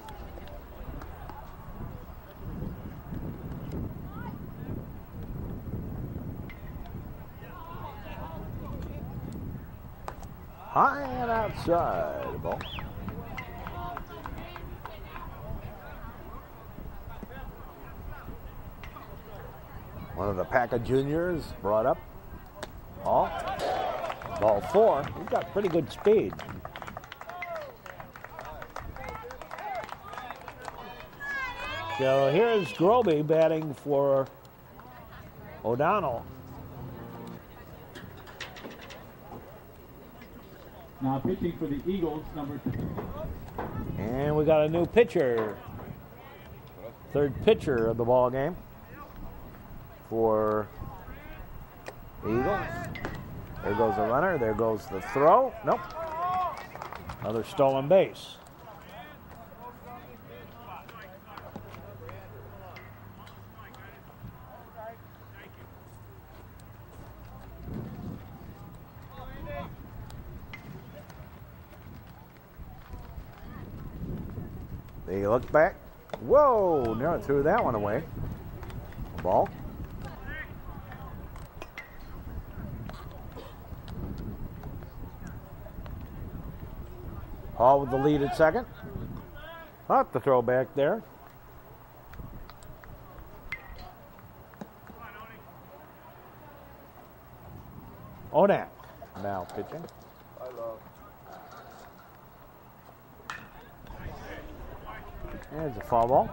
High and outside the ball. One of the pack of juniors brought up. Ball 4. He's got pretty good speed. So here's Groby batting for O'Donnell. Now pitching for the Eagles, number 2. And we got a new pitcher. 3rd pitcher of the ball game. for the Eagles. There goes the runner. There goes the throw. Nope. Another stolen base. They look back. Whoa, nearly threw that one away. Ball. Hall with the lead at second. Not the throw back there. Onak now pitching. There's a foul ball.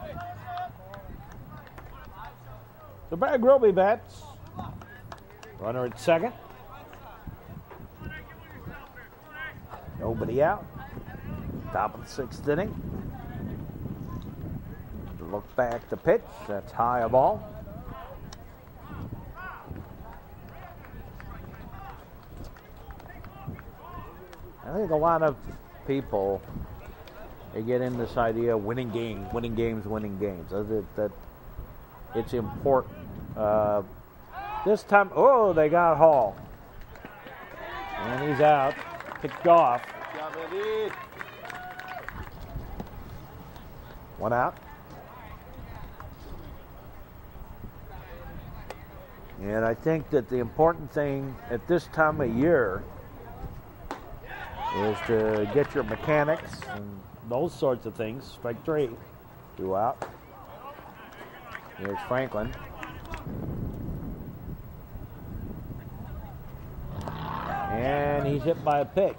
The Brad Groby bats. Runner at second. Nobody out. Top of the sixth inning. Look back to pitch. That's high a ball. I think a lot of people, they get in this idea of winning games. That it's important. This time, oh, they got Hall. And he's out. Picked off. One out. And I think that the important thing at this time of year is to get your mechanics and those sorts of things. Strike three. Two out. Here's Franklin. And he's hit by a pitch.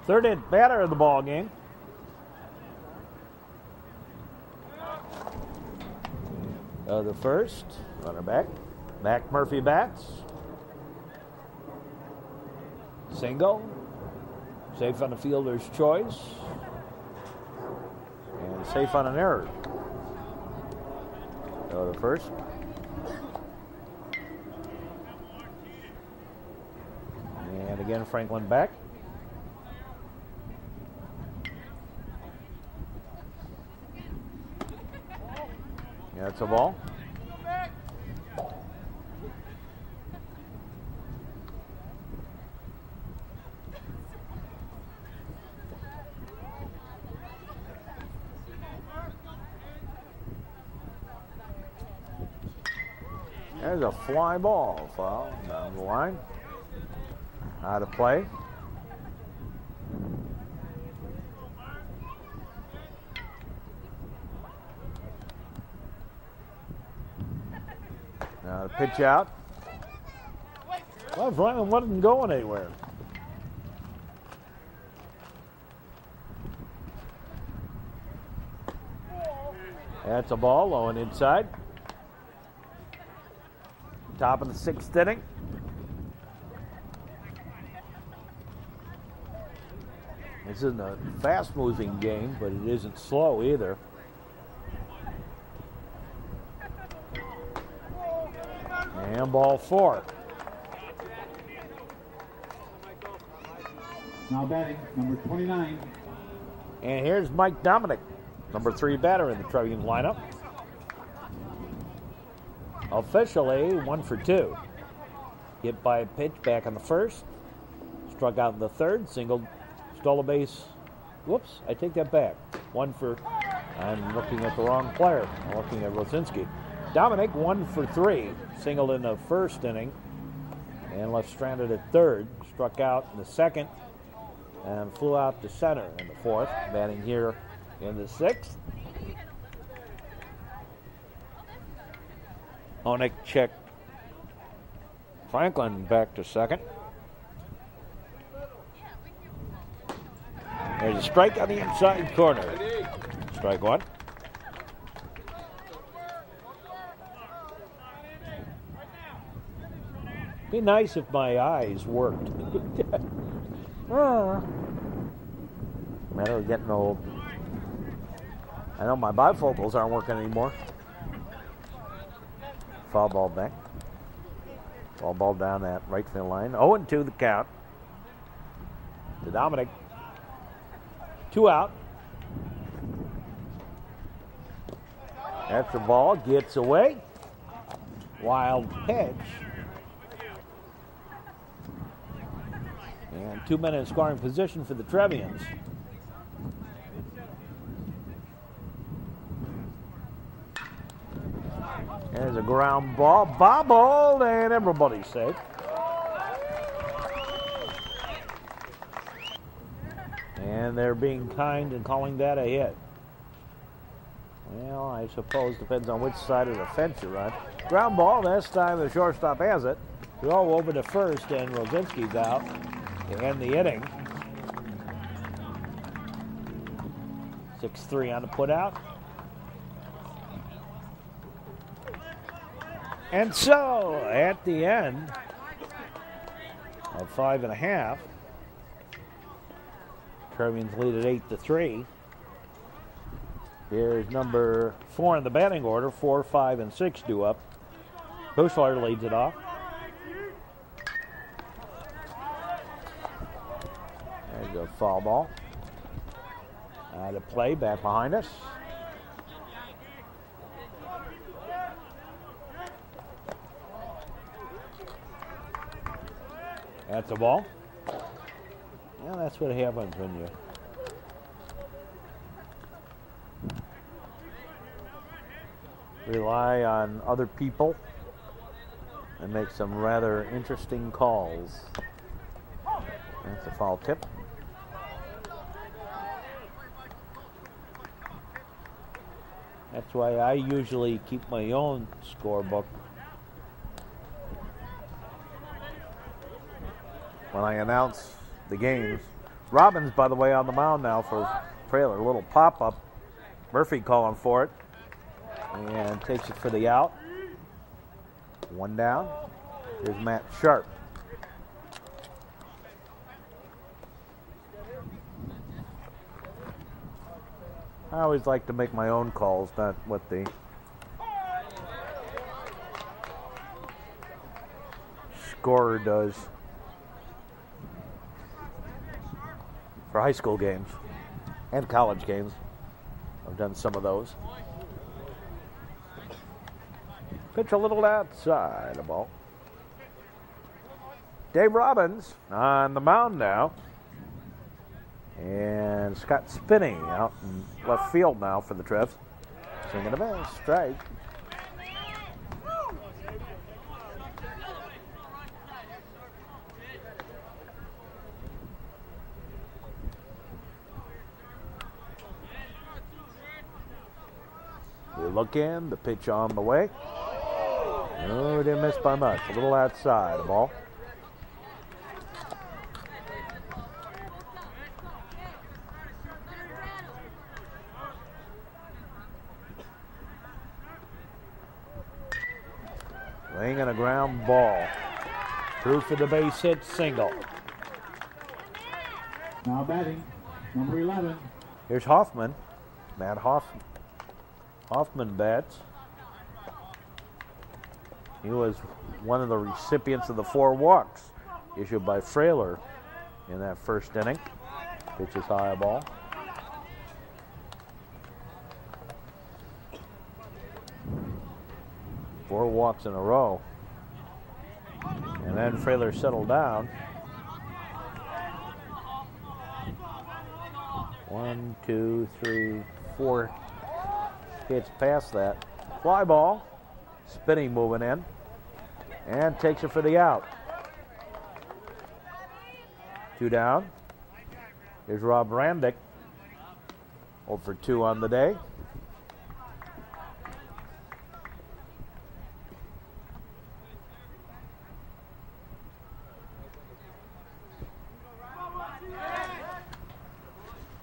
Third at batter of the ball game. The first, runner back. Mac Murphy bats. Single. Safe on the fielder's choice. And safe on an error. The first. And again, Franklin back. That's a ball. There's a fly ball, foul down the line. Out of play. Now the pitch out. Well, Franklin wasn't going anywhere. That's a ball, low and inside. Top of the sixth inning. This isn't a fast-moving game, but it isn't slow either. And ball four. Now batting, number 29. And here's Mike Dominic, number 3 batter in the Trevians lineup. Officially 1 for 2. Hit by a pitch back on the first. Struck out in the third. Singled, stole a base. Whoops, I take that back. 1 for, I'm looking at the wrong player. I'm looking at Rosinski. Dominic 1 for 3. Singled in the first inning and left stranded at third. Struck out in the second and flew out to center in the fourth. Batting here in the sixth. Onek checked Franklin back to second. There's a strike on the inside corner. Strike one. Be nice if my eyes worked. Matter of getting old. I know my bifocals aren't working anymore. Foul ball back. Foul ball down that right field line. 0-2 the count. To Dominic. 2 out. After ball gets away. Wild pitch. And 2 men in scoring position for the Trevians. There's a ground ball, bobbled, and everybody's safe. And they're being kind and calling that a hit. Well, I suppose depends on which side of the fence you're on. Ground ball, this time the shortstop has it. Throw over to first, and Rosinski's out to end the inning. 6-3 on the putout. And so, at the end of 5.5, Trevians lead at 8-3. Here's number 4 in the batting order. 4, 5, and 6 due up. Bushler leads it off. There's a foul ball. Out of play, back behind us. That's a ball. Yeah, that's what happens when you rely on other people and make some rather interesting calls. That's a foul tip. That's why I usually keep my own scorebook when I announce the games. Robbins, by the way, on the mound now for Trailer. A little pop-up. Murphy calling for it. And takes it for the out. 1 down. Here's Matt Sharp. I always like to make my own calls, not what the scorer does. For high school games and college games. I've done some of those. Pitch a little outside the ball. Dave Robbins on the mound now. And Scott Spinney out in left field now for the Trevs. Swinging a miss, strike. We look in, the pitch on the way. Oh, didn't miss by much. A little outside the ball. Swing and a ground ball. Through for the base hit single. Now batting, number 11. Here's Hoffman. Matt Hoffman bats. He was one of the recipients of the 4 walks issued by Frailer in that first inning. Pitches high ball. Four walks in a row. And then Frailer settled down. 1, 2, 3, 4 hits past that. Fly ball. Spinning moving in. And takes it for the out. 2 down. Here's Rob Randick. 0 for 2 on the day.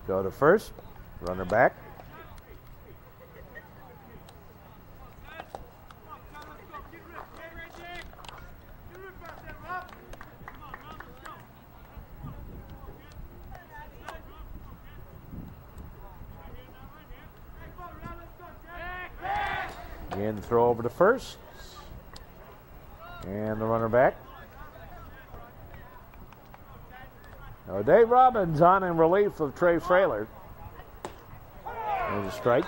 Go to first. Runner back. In throw over to first. And the runner back. Now Dave Robbins on in relief of Trey Frailer. There's a strike.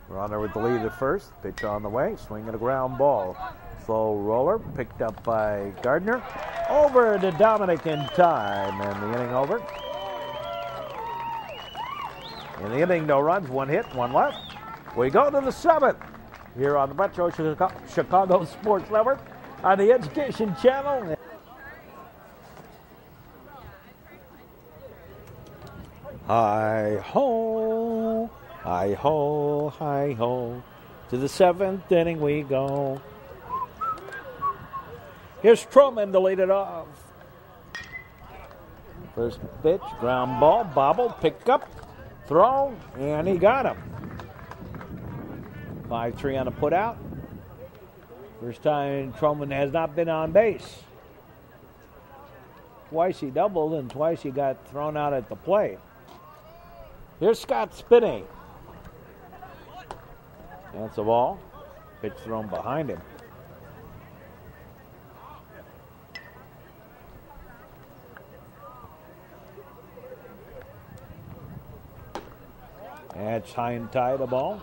Runner with the lead at first. Pitch on the way. Swinging a ground ball. Slow roller. Picked up by Gardner. Over to Dominic in time. And the inning over. In the inning, no runs. One hit, one left. We go to the seventh. Here on the Metro Chicago Sports Network. On the Education Channel. Hi-ho. Hi-ho, hi-ho, to the seventh inning we go. Here's Truman to lead it off. First pitch, ground ball, bobble, pick up, throw, and he got him. 5-3 on a put out. First time Truman has not been on base. Twice he doubled and twice he got thrown out at the plate. Here's Scott Spinney. That's a ball. Pitch thrown behind him. That's high and tight, a ball.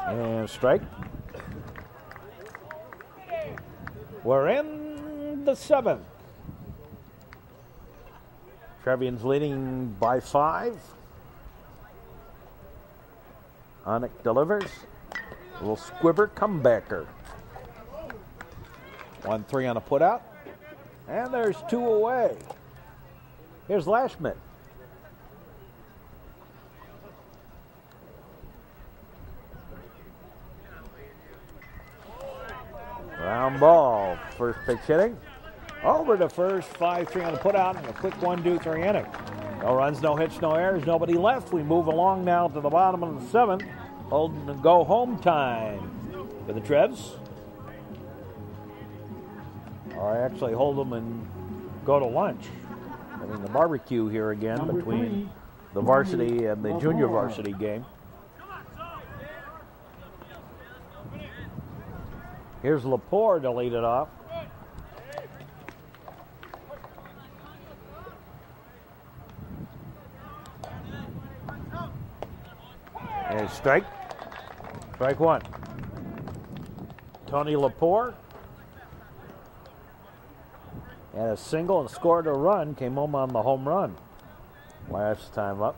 And strike. We're in the seventh. Trevians leading by 5. Onick delivers. A little squibber comebacker. 1-3 on a put out. And there's 2 away. Here's Lashman. Ground ball. First pitch hitting. Over to first. 5-3 on the put out. And a quick 1-2-3 inning. No runs, no hits, no errors. Nobody left. We move along now to the bottom of the 7th. Holding the go home time for the Trevs. Or actually hold them and go to lunch. I mean the barbecue here again between the varsity and the junior varsity game. Here's Lepore to lead it off. And strike. Strike 1. Tony Lepore had a single and scored a run. Came home on the home run last time up.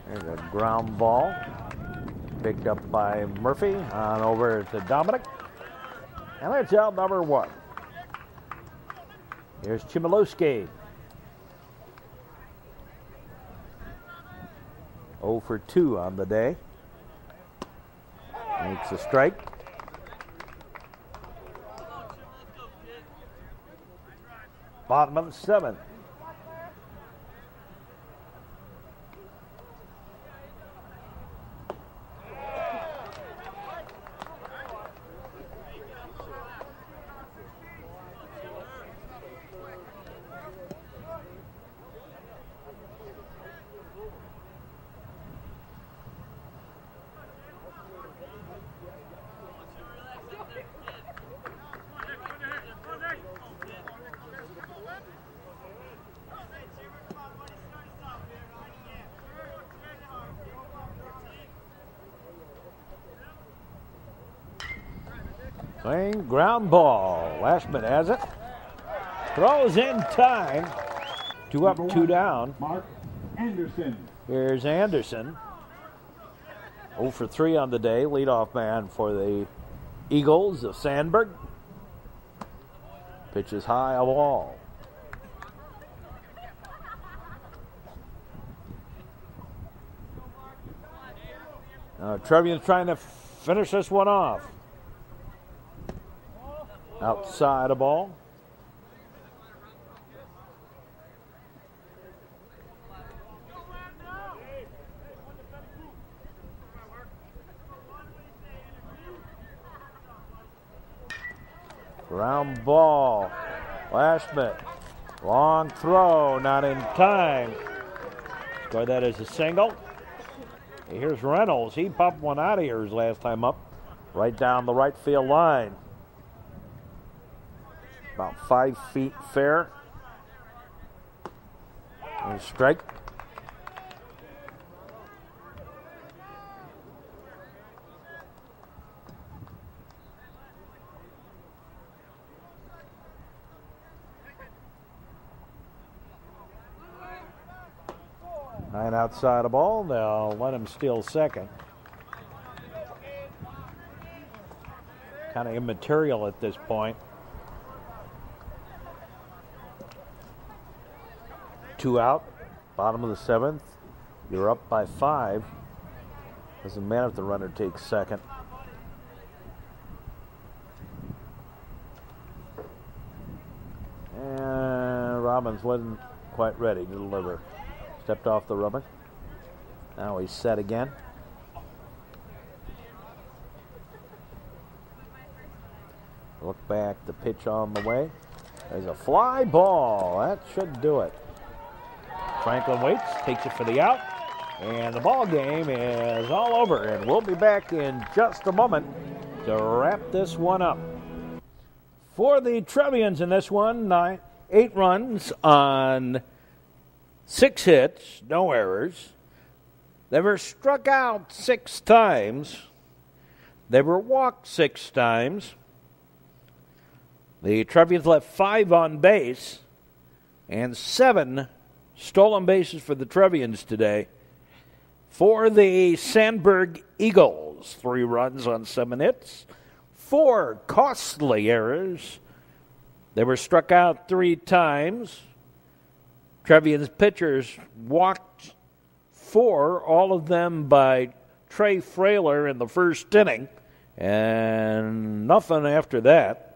There's a ground ball. Picked up by Murphy on over to Dominic. And that's out number 1. Here's Chmielewski. 0 for 2 on the day. Makes a strike. Bottom of the 7th. Swing, ground ball. Lashman has it. Throws in time. 2 up, 2 down. Mark Anderson. Here's Anderson. 0 for 3 on the day. Leadoff man for the Eagles of Sandburg. Pitches high, a ball. Trevian's trying to finish this one off. Outside the ball. Ground ball. Lashman. Long throw, not in time. Score that as a single. Here's Reynolds. He popped one out of here his last time up. Right down the right field line. About 5 feet fair. And strike. Nine outside the ball. They'll let him steal second. Kind of immaterial at this point. 2 out, bottom of the 7th. You're up by 5. Doesn't matter if the runner takes second. And Robbins wasn't quite ready to deliver. Stepped off the rubber. Now he's set again. Look back, the pitch on the way. There's a fly ball. That should do it. Franklin waits, takes it for the out, and the ball game is all over. And we'll be back in just a moment to wrap this one up. For the Trevians in this one, 8 runs on 6 hits, no errors. They were struck out 6 times. They were walked 6 times. The Trevians left 5 on base and 7 stolen bases for the Trevians today. For the Sandburg Eagles, 3 runs on 7 hits, 4 costly errors. They were struck out 3 times. Trevians pitchers walked 4, all of them by Trey Frailer in the first inning, and nothing after that.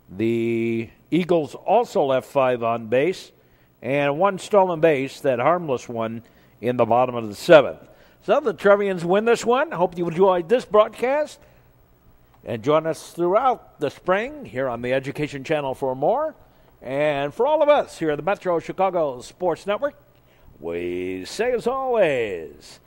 The Eagles also left 5 on base and 1 stolen base, that harmless one, in the bottom of the 7th. So the Trevians win this one. Hope you enjoyed this broadcast. And join us throughout the spring here on the Education Channel for more. And for all of us here at the Metro Chicago Sports Network, we say as always,